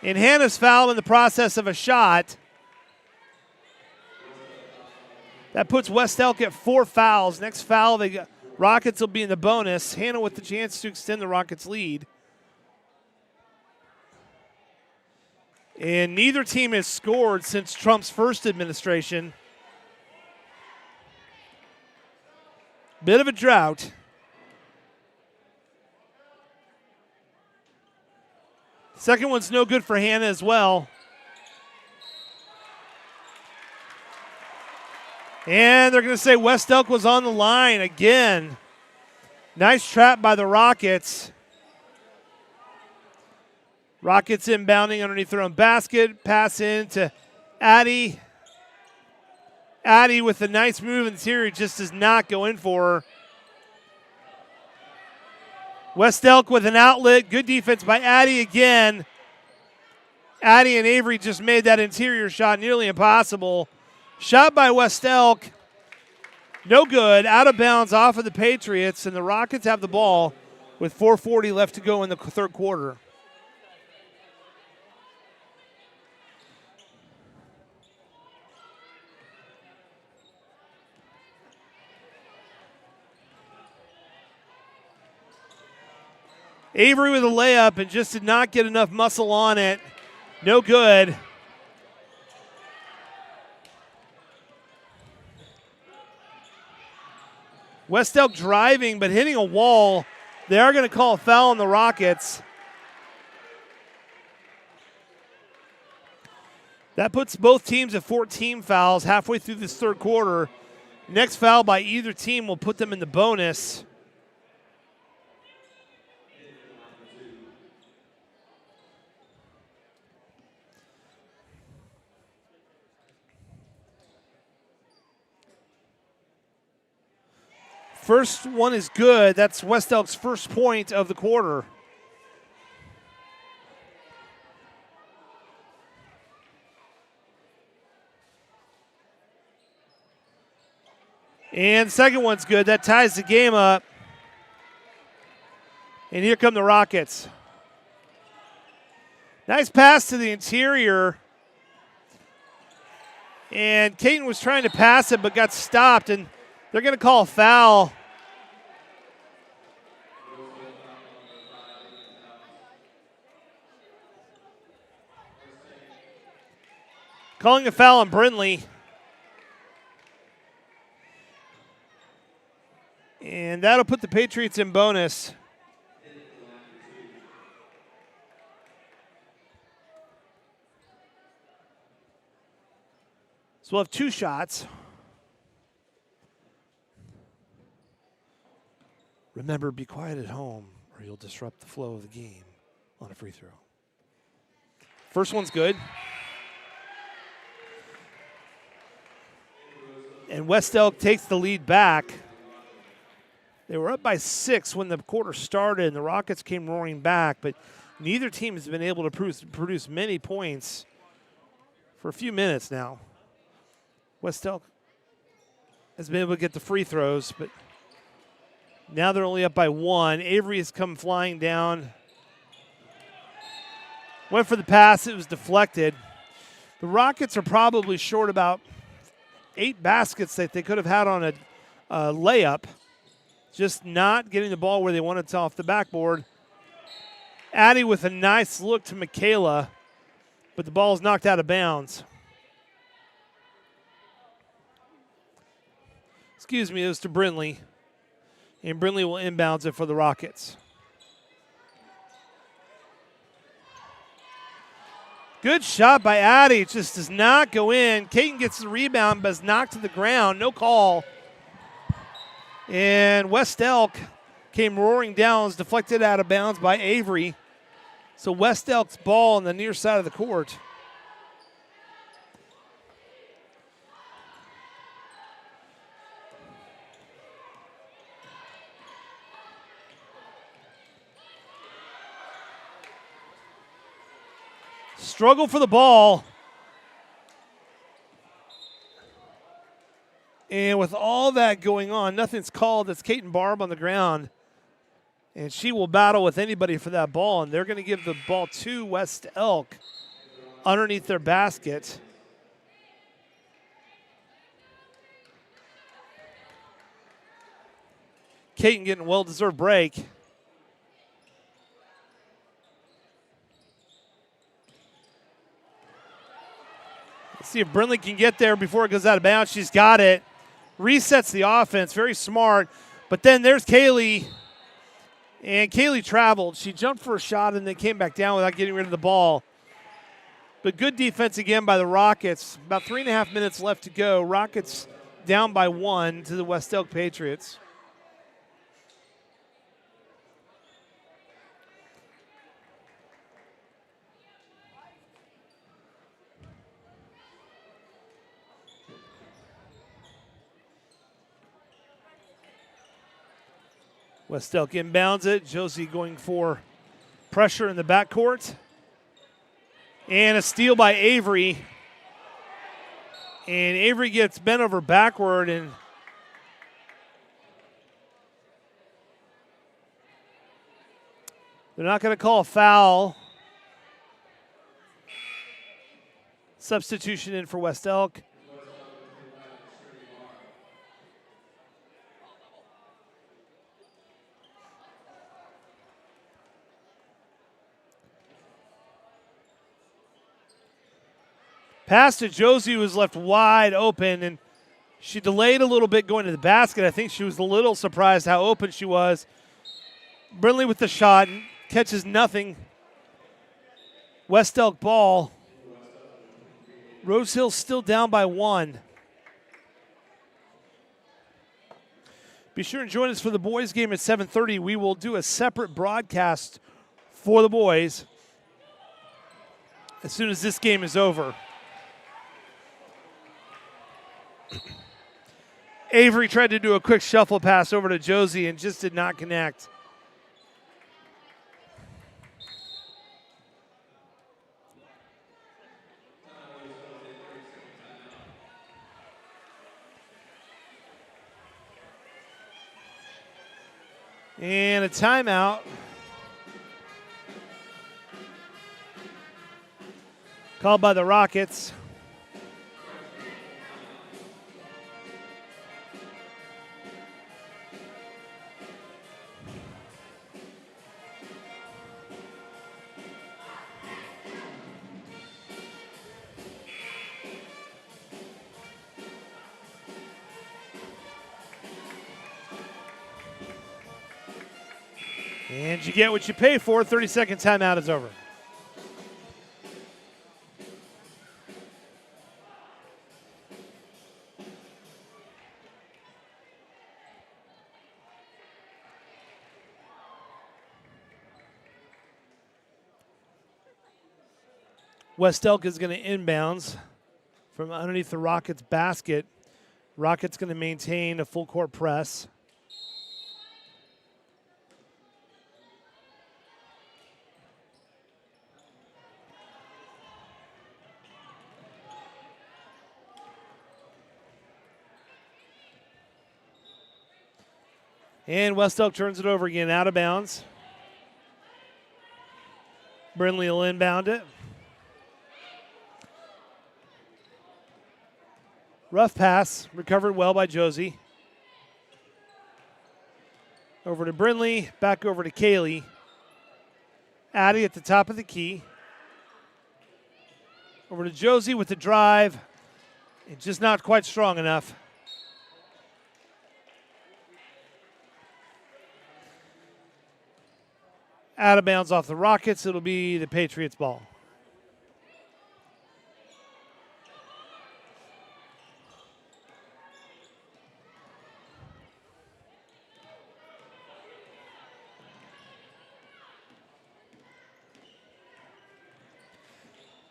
And Hannah's fouled in the process of a shot. That puts West Elk at 4 fouls. Next foul, Rockets will be in the bonus. Hannah with the chance to extend the Rockets' lead. And neither team has scored since Trump's first administration. Bit of a drought. Second one's no good for Hannah as well. And they're going to say West Elk was on the line again. Nice trap by the Rockets. Rockets inbounding underneath their own basket. Pass in to Addie. Addie with a nice move interior just does not go in for her. West Elk with an outlet. Good defense by Addie again. Addie and Avery just made that interior shot nearly impossible. Shot by West Elk. No good. Out of bounds off of the Patriots, and the Rockets have the ball with 4:40 left to go in the third quarter. Avery with a layup and just did not get enough muscle on it. No good. West Elk driving but hitting a wall. They are going to call a foul on the Rockets. That puts both teams at 14 fouls halfway through this third quarter. Next foul by either team will put them in the bonus. First one is good. That's West Elk's first point of the quarter. And the second one's good. That ties the game up. And here come the Rockets. Nice pass to the interior. And Caton was trying to pass it but got stopped, and they're going to call a foul. Calling a foul on Brindley. And that'll put the Patriots in bonus. So we'll have 2 shots. Remember, be quiet at home or you'll disrupt the flow of the game on a free throw. First one's good. And West Elk takes the lead back. They were up by 6 when the quarter started, and the Rockets came roaring back, but neither team has been able to produce many points for a few minutes now. West Elk has been able to get the free throws, but now they're only up by 1. Avery has come flying down. Went for the pass. It was deflected. The Rockets are probably short about 8 baskets that they could have had on a layup. Just not getting the ball where they wanted to off the backboard. Addie with a nice look to Michaela, but the ball is knocked out of bounds. Excuse me, it was to Brindley. And Brindley will inbounds it for the Rockets. Good shot by Addie. It just does not go in. Caton gets the rebound, but is knocked to the ground. No call. And West Elk came roaring down. Was deflected out of bounds by Avery. So West Elk's ball on the near side of the court. Struggle for the ball. And with all that going on, nothing's called. It's Caton Barb on the ground. And she will battle with anybody for that ball. And they're going to give the ball to West Elk underneath their basket. Caton getting a well-deserved break. Let's see if Brindley can get there before it goes out of bounds. She's got it. Resets the offense. Very smart. But then there's Kaylee. And Kaylee traveled. She jumped for a shot and then came back down without getting rid of the ball. But good defense again by the Rockets. About 3.5 minutes left to go. Rockets down by 1 to the West Elk Patriots. West Elk inbounds it. Josie going for pressure in the backcourt. And a steal by Avery. And Avery gets bent over backward, and they're not going to call a foul. Substitution in for West Elk. Pass to Josie, who was left wide open, and she delayed a little bit going to the basket. I think she was a little surprised how open she was. Brindley with the shot, catches nothing. West Elk ball. Rose Hill's still down by 1. Be sure and join us for the boys game at 7:30. We will do a separate broadcast for the boys as soon as this game is over. Avery tried to do a quick shuffle pass over to Josie and just did not connect. And a timeout. Called by the Rockets. And you get what you pay for. 30-second timeout is over. West Elk is going to inbounds from underneath the Rockets basket. Rockets going to maintain a full court press. And West Elk turns it over again, out of bounds. Brindley will inbound it. Rough pass, recovered well by Josie. Over to Brindley, back over to Kaylee. Addie at the top of the key. Over to Josie with the drive. It's just not quite strong enough. Out of bounds off the Rockets. It'll be the Patriots' ball.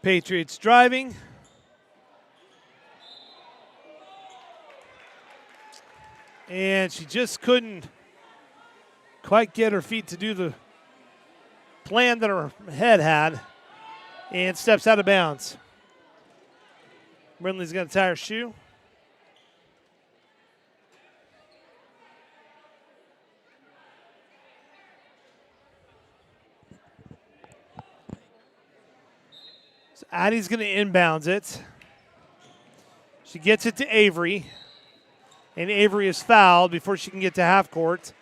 Patriots driving. And she just couldn't quite get her feet to do the plan that her head had, and steps out of bounds. Brindley's going to tie her shoe. So Addie's going to inbounds it. She gets it to Avery, and Avery is fouled before she can get to half court.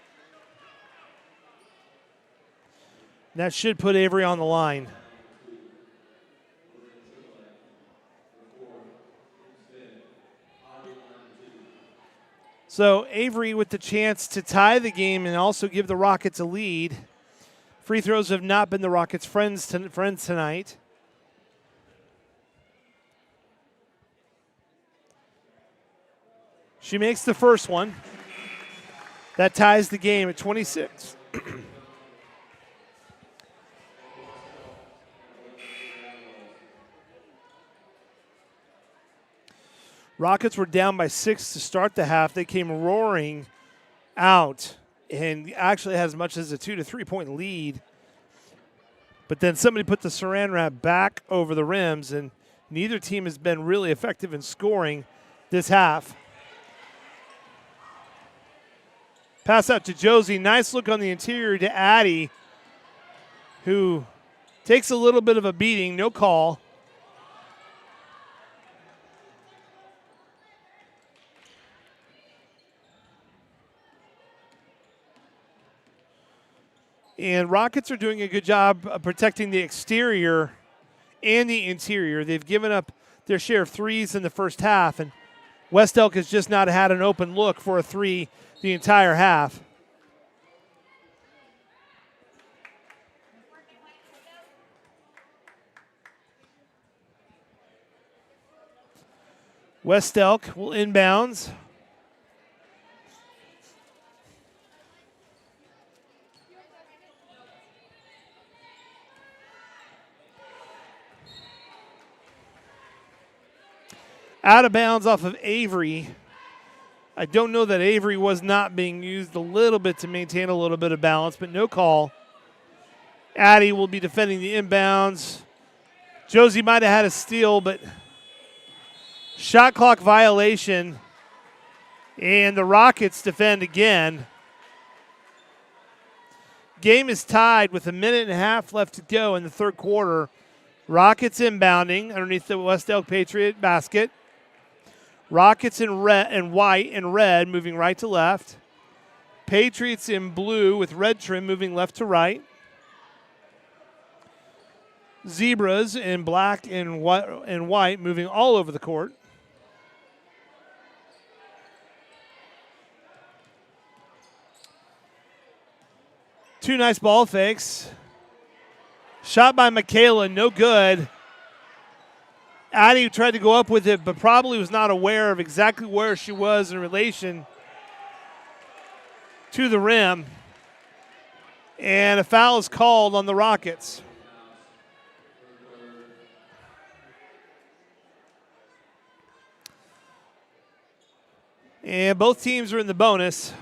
That should put Avery on the line. So Avery with the chance to tie the game and also give the Rockets a lead. Free throws have not been the Rockets' friends tonight. She makes the first one. That ties the game at 26. Rockets were down by 6 to start the half. They came roaring out and actually had as much as a 2 to 3 point lead. But then somebody put the saran wrap back over the rims, and neither team has been really effective in scoring this half. Pass out to Josie. Nice look on the interior to Addie, who takes a little bit of a beating. No call. And Rockets are doing a good job of protecting the exterior and the interior. They've given up their share of threes in the first half, and West Elk has just not had an open look for a three the entire half. West Elk will inbounds. Out of bounds off of Avery. I don't know that Avery was not being used a little bit to maintain a little bit of balance, but no call. Addie will be defending the inbounds. Josie might have had a steal, but shot clock violation, and the Rockets defend again. Game is tied with a minute and a half left to go in the third quarter. Rockets inbounding underneath the West Elk Patriot basket. Rockets in red and white and red moving right to left. Patriots in blue with red trim moving left to right. Zebras in black and white moving all over the court. Two nice ball fakes. Shot by Michaela, no good. Addie tried to go up with it, but probably was not aware of exactly where she was in relation to the rim. And a foul is called on the Rockets. And both teams are in the bonus.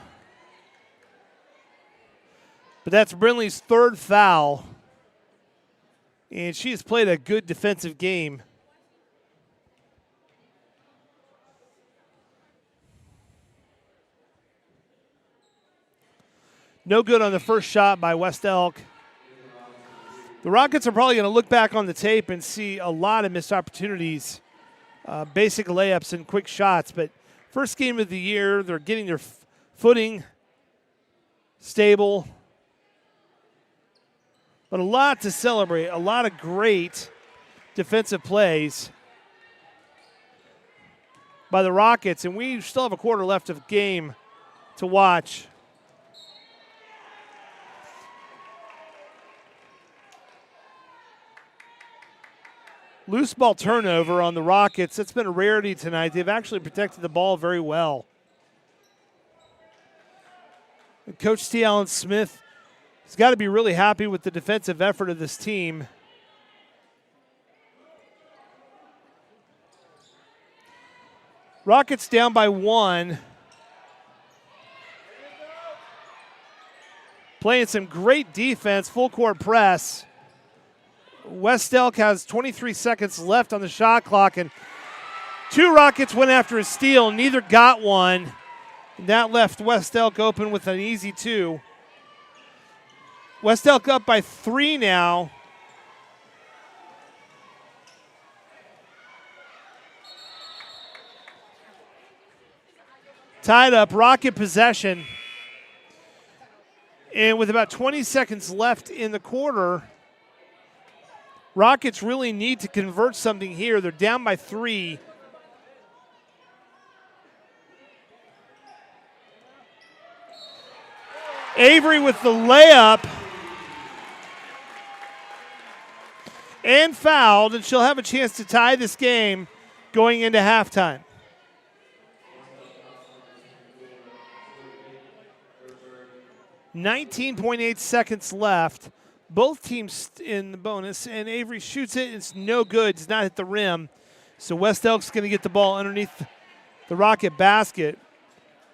But that's Brindley's third foul. And she has played a good defensive game. No good on the first shot by West Elk. The Rockets are probably going to look back on the tape and see a lot of missed opportunities, basic layups and quick shots. But first game of the year, they're getting their footing stable. But a lot to celebrate, a lot of great defensive plays by the Rockets. And we still have a quarter left of game to watch. Loose ball turnover on the Rockets. That's been a rarity tonight. They've actually protected the ball very well. And Coach T. Allen Smith has got to be really happy with the defensive effort of this team. Rockets down by 1. Playing some great defense, full court press. West Elk has 23 seconds left on the shot clock, and 2 Rockets went after a steal. Neither got one. And that left West Elk open with an easy 2. West Elk up by 3 now. Tied up, Rocket possession. And with about 20 seconds left in the quarter, Rockets really need to convert something here. They're down by 3. Avery with the layup. And fouled, and she'll have a chance to tie this game going into halftime. .8 seconds left. Both teams in the bonus, and Avery shoots it. It's no good. Does not hit the rim. So West Elk's going to get the ball underneath the Rocket basket.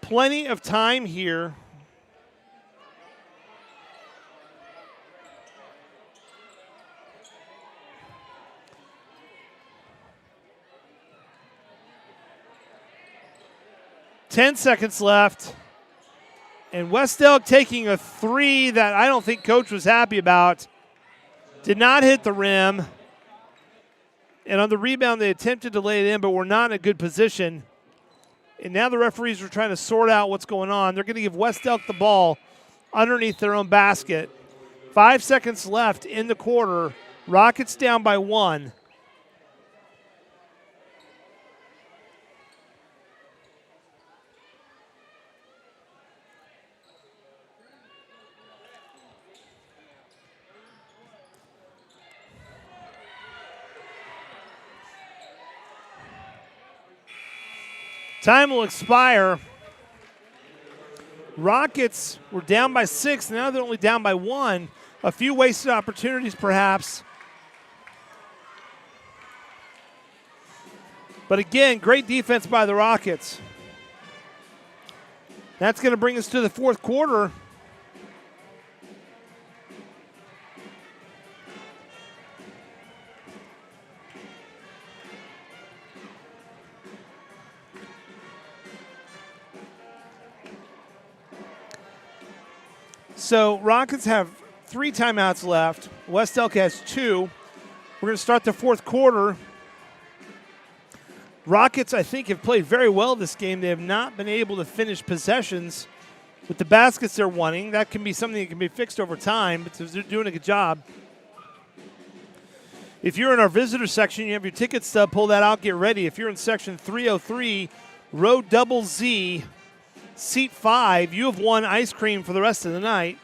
Plenty of time here. Ten seconds left. And West Elk taking a 3 that I don't think Coach was happy about. Did not hit the rim. And on the rebound, they attempted to lay it in, but were not in a good position. And now the referees are trying to sort out what's going on. They're going to give West Elk the ball underneath their own basket. 5 seconds left in the quarter. Rockets down by 1. Time will expire. Rockets were down by 6. Now they're only down by 1. A few wasted opportunities, perhaps. But again, great defense by the Rockets. That's going to bring us to the fourth quarter. So Rockets have 3 timeouts left. West Elk has 2. We're going to start the fourth quarter. Rockets, I think, have played very well this game. They have not been able to finish possessions with the baskets they're wanting. That can be something that can be fixed over time, but they're doing a good job. If you're in our visitor section, you have your ticket stub, pull that out, get ready. If you're in section 303, row double Z, seat 5, you have won ice cream for the rest of the night.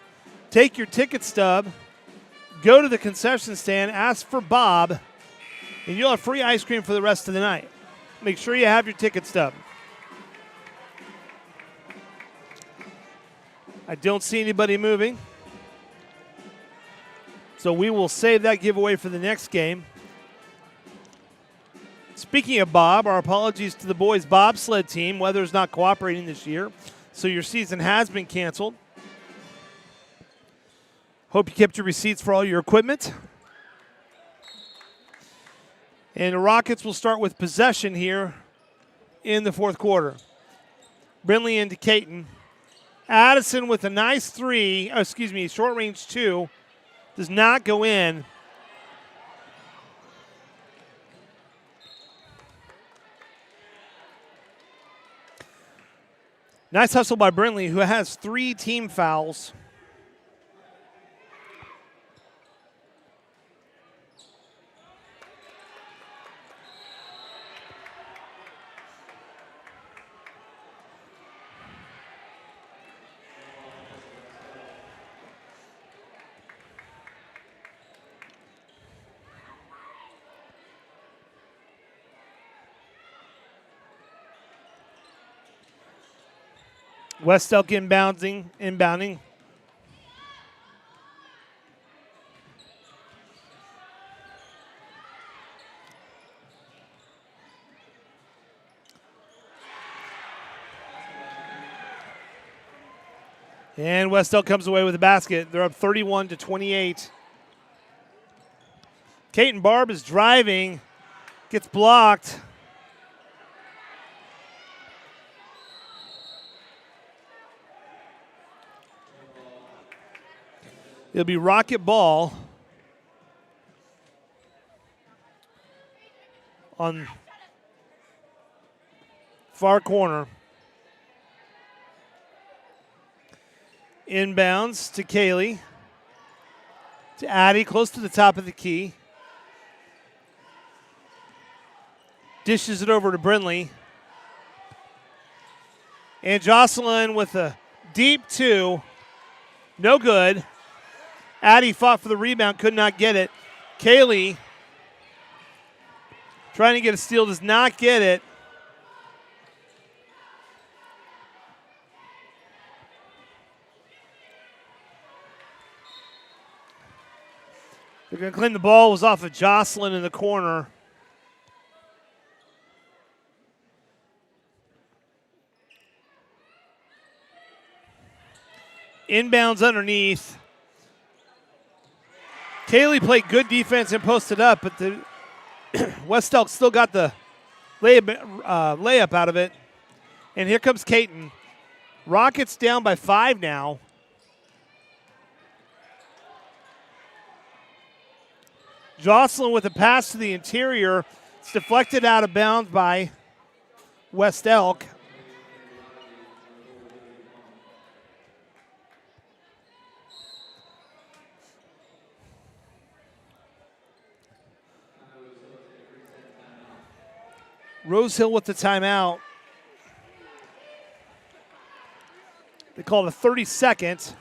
Take your ticket stub, go to the concession stand, ask for Bob, and you'll have free ice cream for the rest of the night. Make sure you have your ticket stub. I don't see anybody moving, so we will save that giveaway for the next game. Speaking of Bob, our apologies to the boys' bobsled team. Weather's not cooperating this year, so your season has been canceled. Hope you kept your receipts for all your equipment. And the Rockets will start with possession here in the fourth quarter. Brindley into Caton. Addison with a nice three, short range two. Does not go in. Nice hustle by Brindley, who has 3 team fouls. West Elk inbounding. And West Elk comes away with the basket. They're up 31-28. Caton Barb is driving, gets blocked. It'll be Rocket ball on far corner. Inbounds to Kaylee. To Addie, close to the top of the key. Dishes it over to Brindley. And Jocelyn with a deep two. No good. Addie fought for the rebound, could not get it. Kaylee trying to get a steal, does not get it. They're going to claim the ball was off of Jocelyn in the corner. Inbounds underneath. Kaylee played good defense and posted up, but the West Elk still got the layup out of it. And here comes Caton. Rockets down by 5 now. Jocelyn with a pass to the interior. It's deflected out of bounds by West Elk. Rosehill with the timeout. They called a 30-second.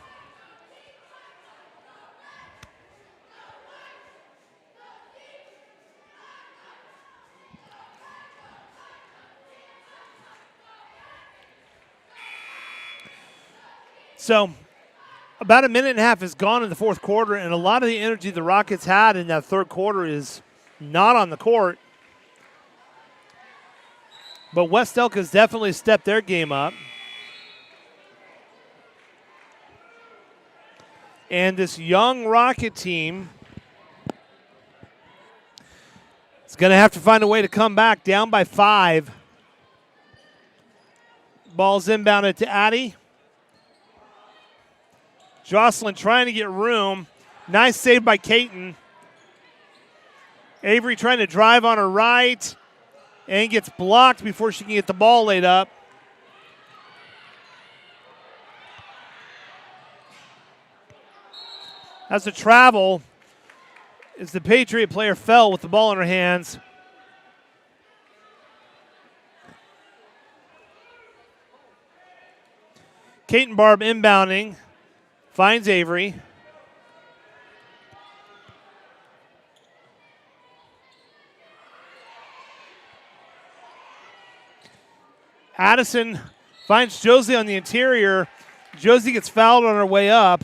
So about a minute and a half is gone in the fourth quarter, and a lot of the energy the Rockets had in that third quarter is not on the court. But West Elk has definitely stepped their game up. And this young Rocket team is going to have to find a way to come back down by 5. Ball's inbounded to Addie. Jocelyn trying to get room. Nice save by Caton. Avery trying to drive on her right and gets blocked before she can get the ball laid up. As a travel, as the Patriot player fell with the ball in her hands. Caton Barb inbounding, finds Avery. Addison finds Josie on the interior. Josie gets fouled on her way up.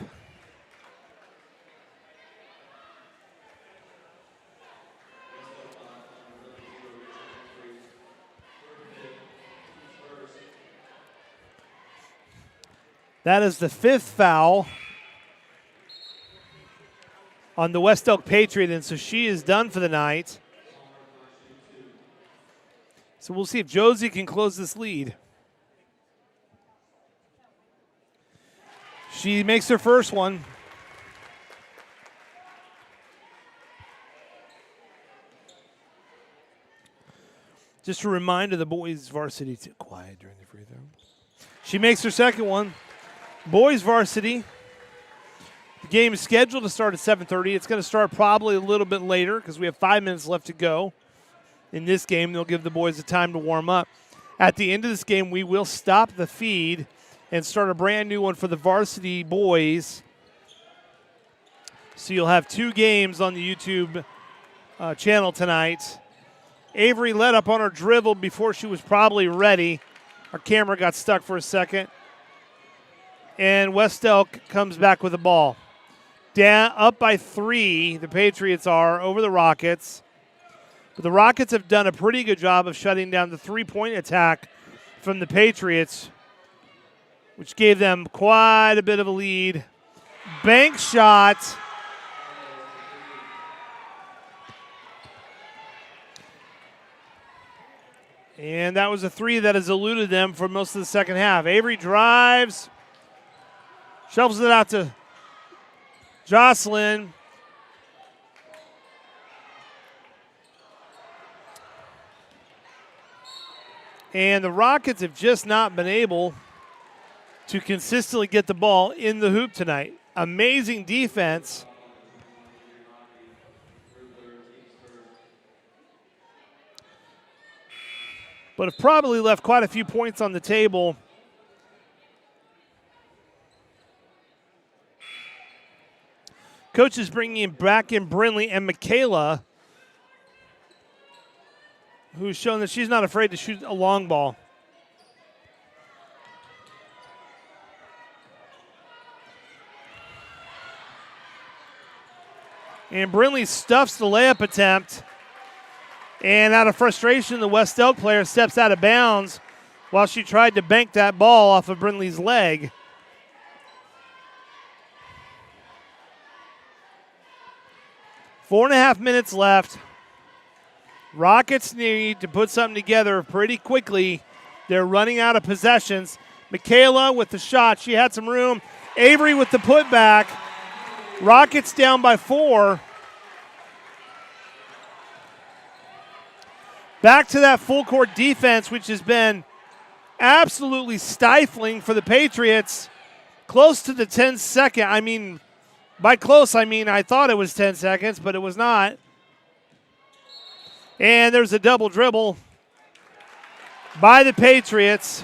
That is the 5th foul on the West Elk Patriot, and so she is done for the night. So we'll see if Josie can close this lead. She makes her first one. Just a reminder, the boys varsity to quiet during the free throw. She makes her second one. Boys varsity. The game is scheduled to start at 7:30. It's going to start probably a little bit later because we have 5 minutes left to go. In this game, they'll give the boys the time to warm up. At the end of this game, we will stop the feed and start a brand new one for the varsity boys. So you'll have 2 games on the YouTube channel tonight. Avery led up on her dribble before she was probably ready. Our camera got stuck for a second. And West Elk comes back with the ball. Down, up by 3, the Patriots are over the Rockets. But the Rockets have done a pretty good job of shutting down the three-point attack from the Patriots, which gave them quite a bit of a lead. Bank shot. And that was a 3 that has eluded them for most of the second half. Avery drives, shovels it out to Jocelyn. And the Rockets have just not been able to consistently get the ball in the hoop tonight. Amazing defense. But have probably left quite a few points on the table. Coach is bringing back in Brinley and Michaela, who's shown that she's not afraid to shoot a long ball. And Brinley stuffs the layup attempt. And out of frustration, the West Elk player steps out of bounds while she tried to bank that ball off of Brinley's leg. Four and a half minutes left. Rockets need to put something together pretty quickly. They're running out of possessions. Michaela with the shot. She had some room. Avery with the putback. Rockets down by 4. Back to that full court defense, which has been absolutely stifling for the Patriots. Close to the 10-second. I mean, by close, I mean I thought it was 10 seconds, but it was not. And there's a double dribble by the Patriots.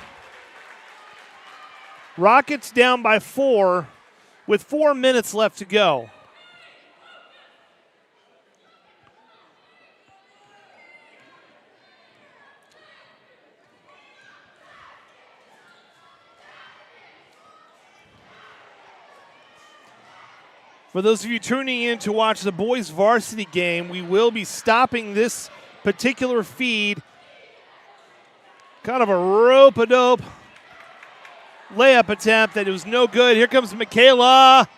Rockets down by 4 with 4 minutes left to go. For those of you tuning in to watch the boys varsity game, we will be stopping this particular feed. Kind of a rope-a-dope layup attempt that was no good. Here comes Michaela.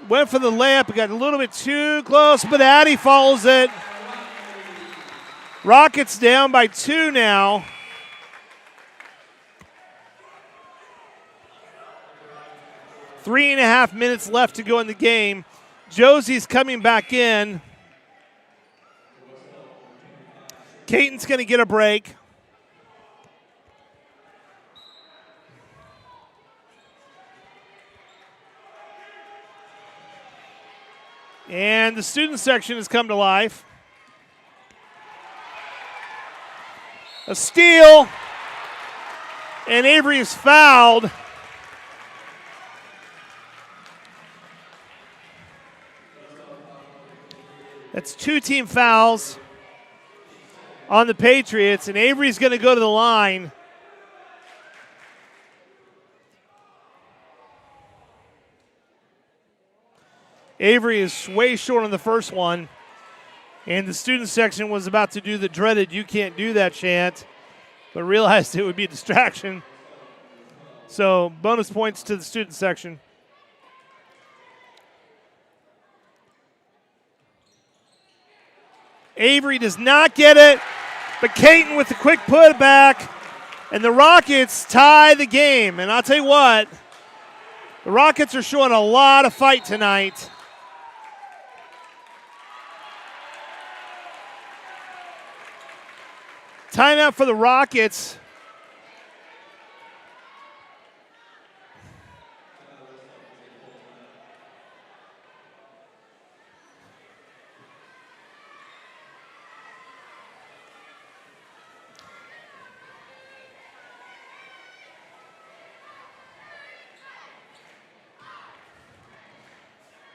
Went for the layup, got a little bit too close, but Addie follows it. Rockets down by 2 now. 3.5 minutes left to go in the game. Josie's coming back in. Caton's going to get a break. And the student section has come to life. A steal. And Avery is fouled. That's 2 team fouls on the Patriots, and Avery's going to go to the line. Avery is way short on the first one, and the student section was about to do the dreaded "you can't do that" chant, but realized it would be a distraction. So bonus points to the student section. Avery does not get it, but Caton with the quick putback, and the Rockets tie the game. And I'll tell you what, The Rockets are showing a lot of fight tonight. Timeout for the Rockets.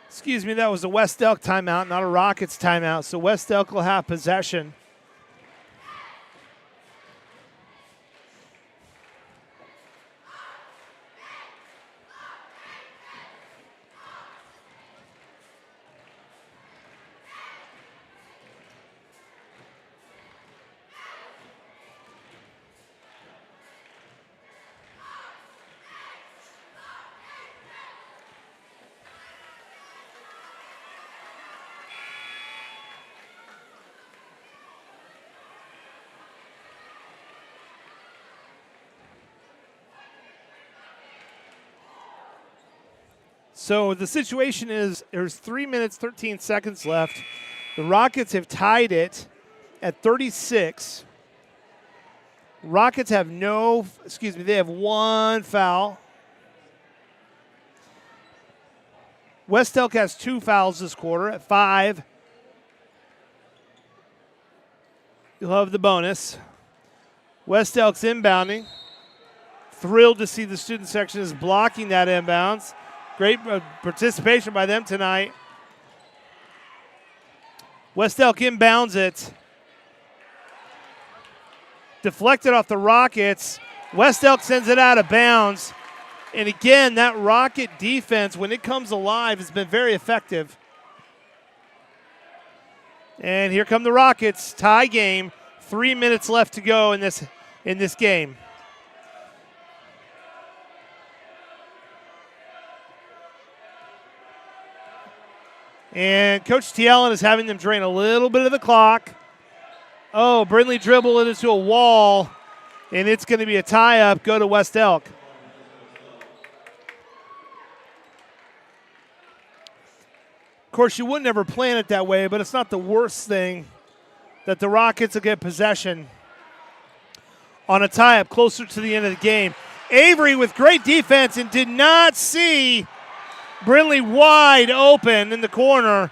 Excuse me, that was a West Elk timeout, not a Rockets timeout. So West Elk will have possession. So the situation is there's 3 minutes, 13 seconds left. The Rockets have tied it at 36. Rockets have they have one foul. West Elk has 2 fouls this quarter at 5. You'll have the bonus. West Elk's inbounding. Thrilled to see the student section is blocking that inbounds. Great participation by them tonight. West Elk inbounds it. Deflected off the Rockets. West Elk sends it out of bounds. And again, that Rocket defense, when it comes alive, has been very effective. And here come the Rockets. Tie game. 3 minutes left to go in this game. And Coach T. Allen is having them drain a little bit of the clock. Oh, Brindley dribbled it into a wall, and it's going to be a tie-up. Go to West Elk. Of course, you wouldn't ever plan it that way, but it's not the worst thing that the Rockets will get possession on a tie-up closer to the end of the game. Avery with great defense and did not see Brindley wide open in the corner.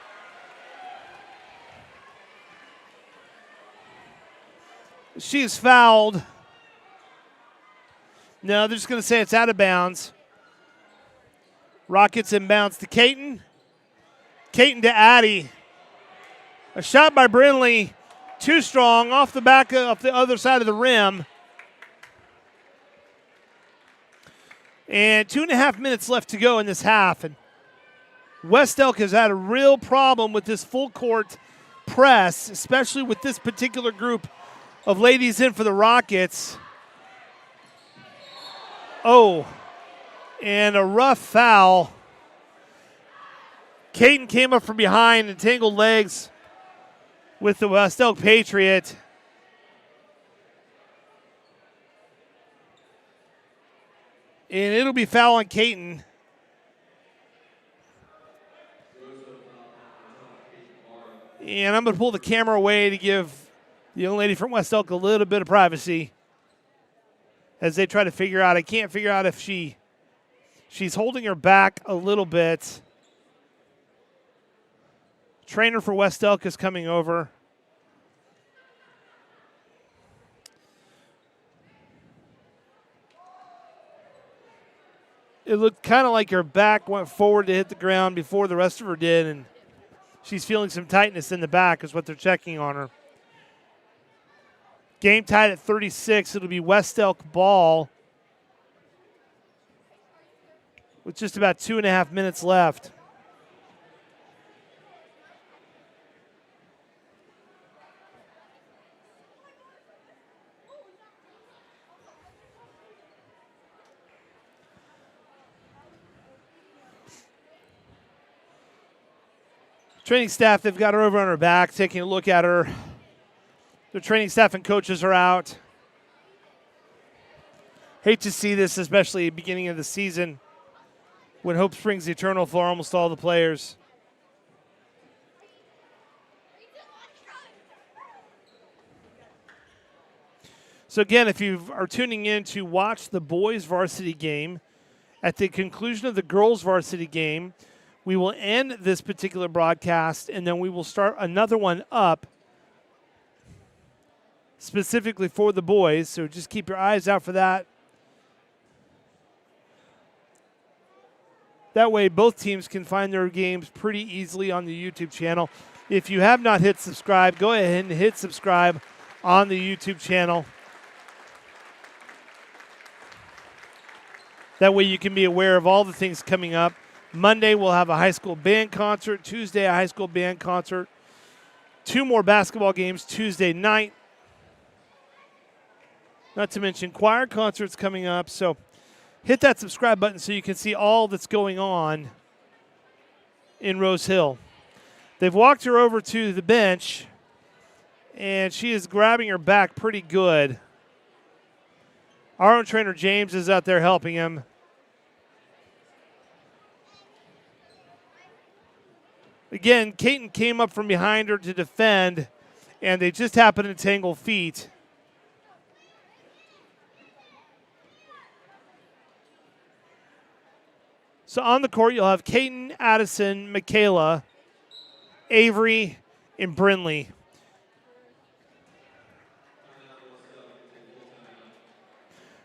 She's fouled. No, they're just going to say it's out of bounds. Rockets inbounds to Caton. Caton to Addy. A shot by Brindley. Too strong off the back of the other side of the rim. And 2.5 minutes left to go in this half. And West Elk has had a real problem with this full court press, especially with this particular group of ladies in for the Rockets. Oh, and a rough foul. Caton came up from behind and tangled legs with the West Elk Patriot. And it'll be foul on Caton. And I'm going to pull the camera away to give the young lady from West Elk a little bit of privacy as they try to figure out. I can't figure out if she's holding her back a little bit. Trainer for West Elk is coming over. It looked kind of like her back went forward to hit the ground before the rest of her did, and she's feeling some tightness in the back is what they're checking on her. Game tied at 36. It'll be West Elk ball with just about 2.5 minutes left. Training staff, they've got her over on her back, taking a look at her. Their training staff and coaches are out. Hate to see this, especially at the beginning of the season. when hope springs eternal for almost all the players. So again, if you are tuning in to watch the boys varsity game, at the conclusion of the girls varsity game, we will end this particular broadcast and then we will start another one up specifically for the boys. So just keep your eyes out for that. That way both teams can find their games pretty easily on the YouTube channel. If you have not hit subscribe, go ahead and hit subscribe on the YouTube channel. That way you can be aware of all the things coming up. Monday we'll have a high school band concert. Tuesday a high school band concert. 2 more basketball games Tuesday night. Not to mention choir concerts coming up. So hit that subscribe button so you can see all that's going on in Rose Hill. They've walked her over to the bench, and she is grabbing her back pretty good. Our own trainer James is out there helping him. Again, Caton came up from behind her to defend, and they just happened to tangle feet. So on the court, you'll have Caton, Addison, Michaela, Avery, and Brinley.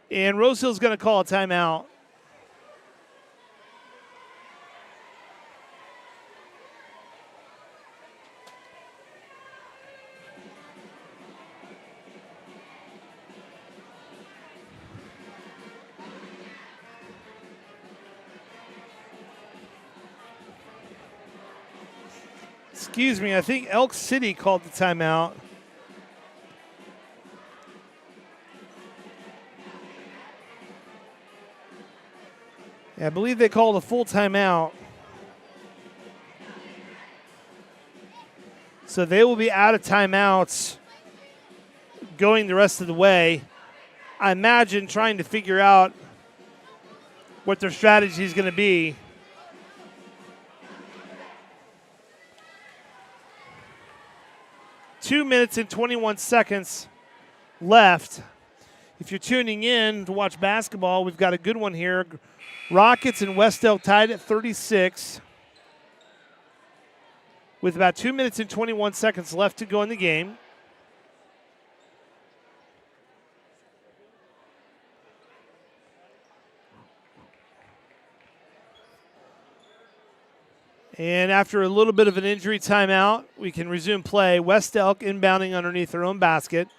And Rose Hill's going to call a timeout. Excuse me, I think Elk City called the timeout. Yeah, I believe they called a full timeout. So they will be out of timeouts going the rest of the way. I imagine trying to figure out what their strategy is going to be. Two minutes and 21 seconds left. If you're tuning in to watch basketball, we've got a good one here. Rockets and West Elk tied at 36 with about 2 minutes and 21 seconds left to go in the game. And after a little bit of an injury timeout, we can resume play. West Elk inbounding underneath their own basket.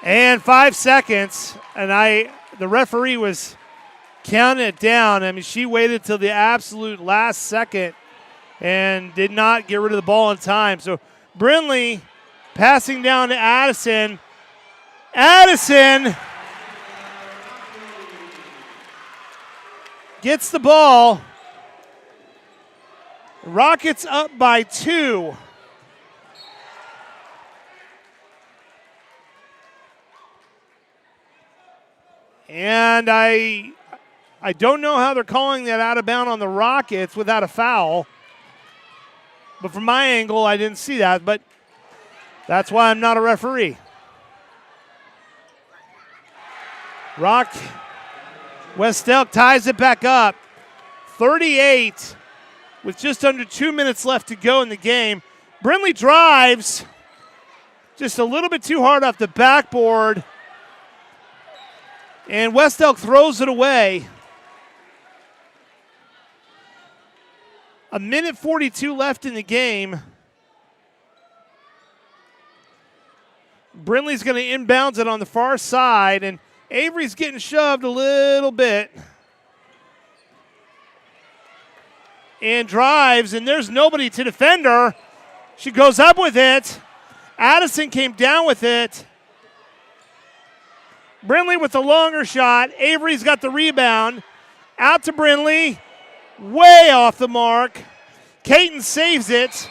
And 5 seconds, and the referee was counting it down. I mean, she waited till the absolute last second and did not get rid of the ball in time. So Brinley passing down to Addison. Addison gets the ball. Rockets up by 2. And I don't know how they're calling that out of bound on the Rockets without a foul. But from my angle, I didn't see that. But that's why I'm not a referee. West Elk ties it back up. 38 with just under 2 minutes left to go in the game. Brinley drives just a little bit too hard off the backboard. And West Elk throws it away. A minute 42 left in the game. Brinley's going to inbounds it on the far side, and Avery's getting shoved a little bit. And drives, and there's nobody to defend her. She goes up with it. Addison came down with it. Brinley with the longer shot. Avery's got the rebound. Out to Brinley. Way off the mark. Caton saves it.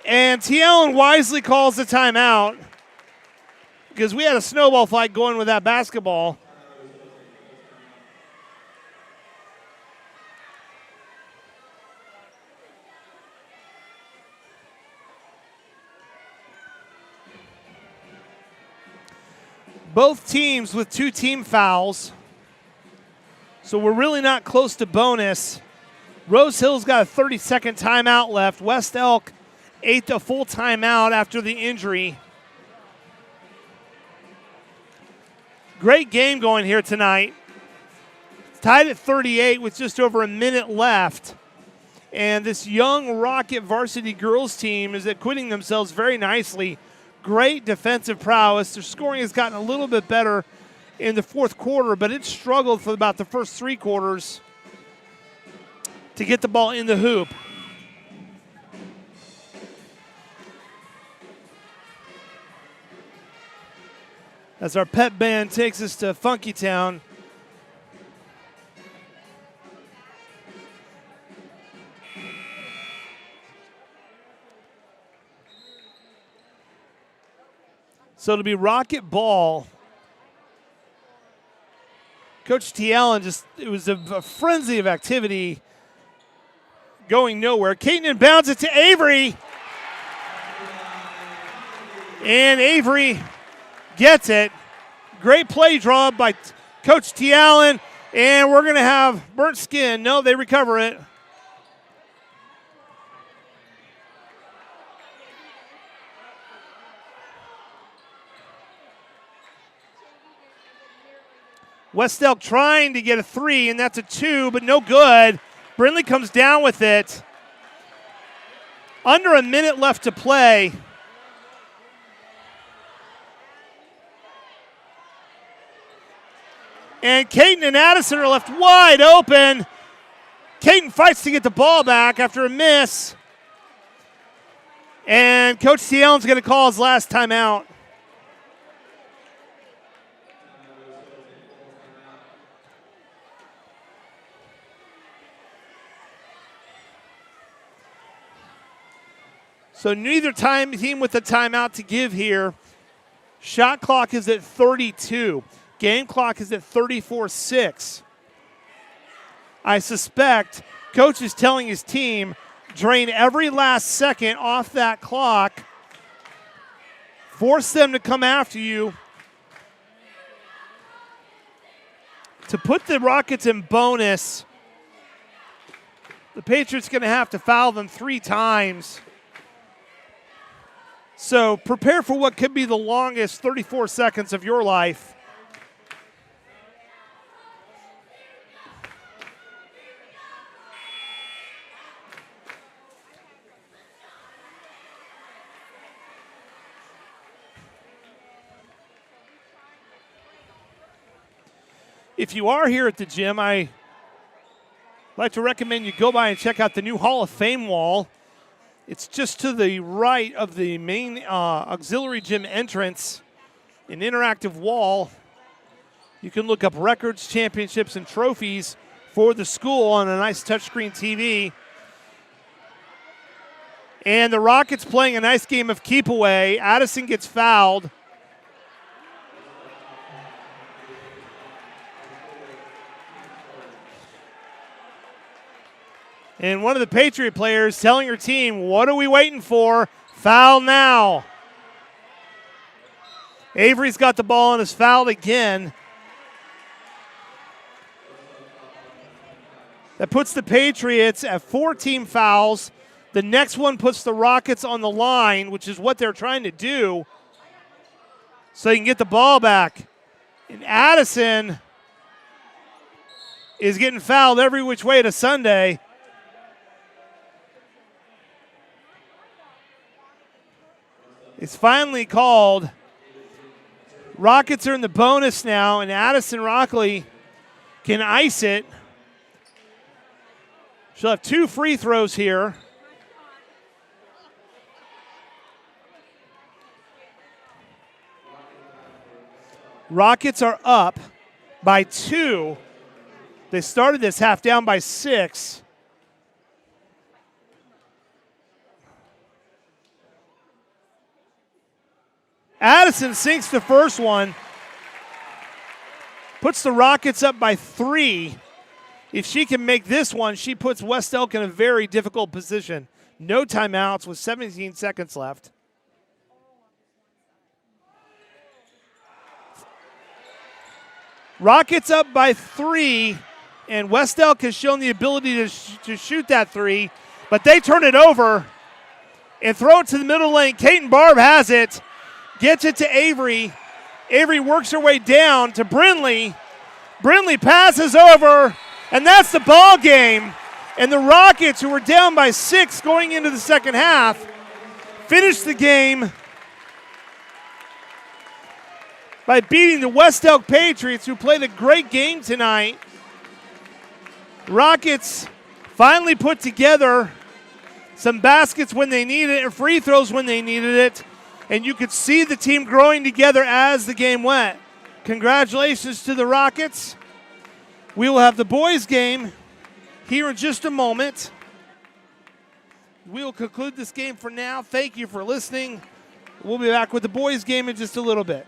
And T. Allen wisely calls the timeout. because we had a snowball fight going with that basketball. Both teams with 2 team fouls. So we're really not close to bonus. Rose Hill's got a 30-second timeout left. West Elk ate a full timeout after the injury. Great game going here tonight. It's tied at 38 with just over a minute left. And this young Rocket varsity girls team is acquitting themselves very nicely. Great defensive prowess. Their scoring has gotten a little bit better in the fourth quarter, but it struggled for about the first 3 quarters to get the ball in the hoop. As our pep band takes us to Funky Town. So it'll be Rocket ball. Coach T. Allen it was a frenzy of activity going nowhere. Caton bounds it to Avery. And Avery gets it. Great play draw by Coach T. Allen. And we're going to have burnt skin. No, they recover it. West Elk trying to get a 3, and that's a 2, but no good. Brindley comes down with it. Under a minute left to play. And Caton and Addison are left wide open. Caton fights to get the ball back after a miss. And Coach T. Allen's going to call his last timeout. So neither team with a timeout to give here. Shot clock is at 32. Game clock is at 34-6. I suspect coach is telling his team, drain every last second off that clock. Force them to come after you. To put the Rockets in bonus, the Patriots going to have to foul them 3 times. So prepare for what could be the longest 34 seconds of your life. If you are here at the gym, I'd like to recommend you go by and check out the new Hall of Fame wall. It's just to the right of the main auxiliary gym entrance, an interactive wall. You can look up records, championships, and trophies for the school on a nice touchscreen TV. And the Rockets playing a nice game of keep away. Addison gets fouled. And one of the Patriot players telling her team, what are we waiting for? Foul now. Avery's got the ball and is fouled again. That puts the Patriots at 4 team fouls. The next one puts the Rockets on the line, which is what they're trying to do, so they can get the ball back. And Addison is getting fouled every which way to Sunday. It's finally called. Rockets are in the bonus now, and Addison Rockley can ice it. She'll have 2 free throws here. Rockets are up by 2. They started this half down by 6. Addison sinks the first one. Puts the Rockets up by 3. If she can make this one, she puts West Elk in a very difficult position. No timeouts with 17 seconds left. Rockets up by 3, and West Elk has shown the ability to shoot that 3, but they turn it over and throw it to the middle lane. Kaiten Barb has it, gets it to Avery. Avery works her way down to Brindley. Brindley passes over, and that's the ball game. And the Rockets, who were down by 6 going into the second half, finish the game by beating the West Elk Patriots, who played a great game tonight. Rockets finally put together some baskets when they needed it and free throws when they needed it. And you could see the team growing together as the game went. Congratulations to the Rockets. We will have the boys' game here in just a moment. We will conclude this game for now. Thank you for listening. We'll be back with the boys' game in just a little bit.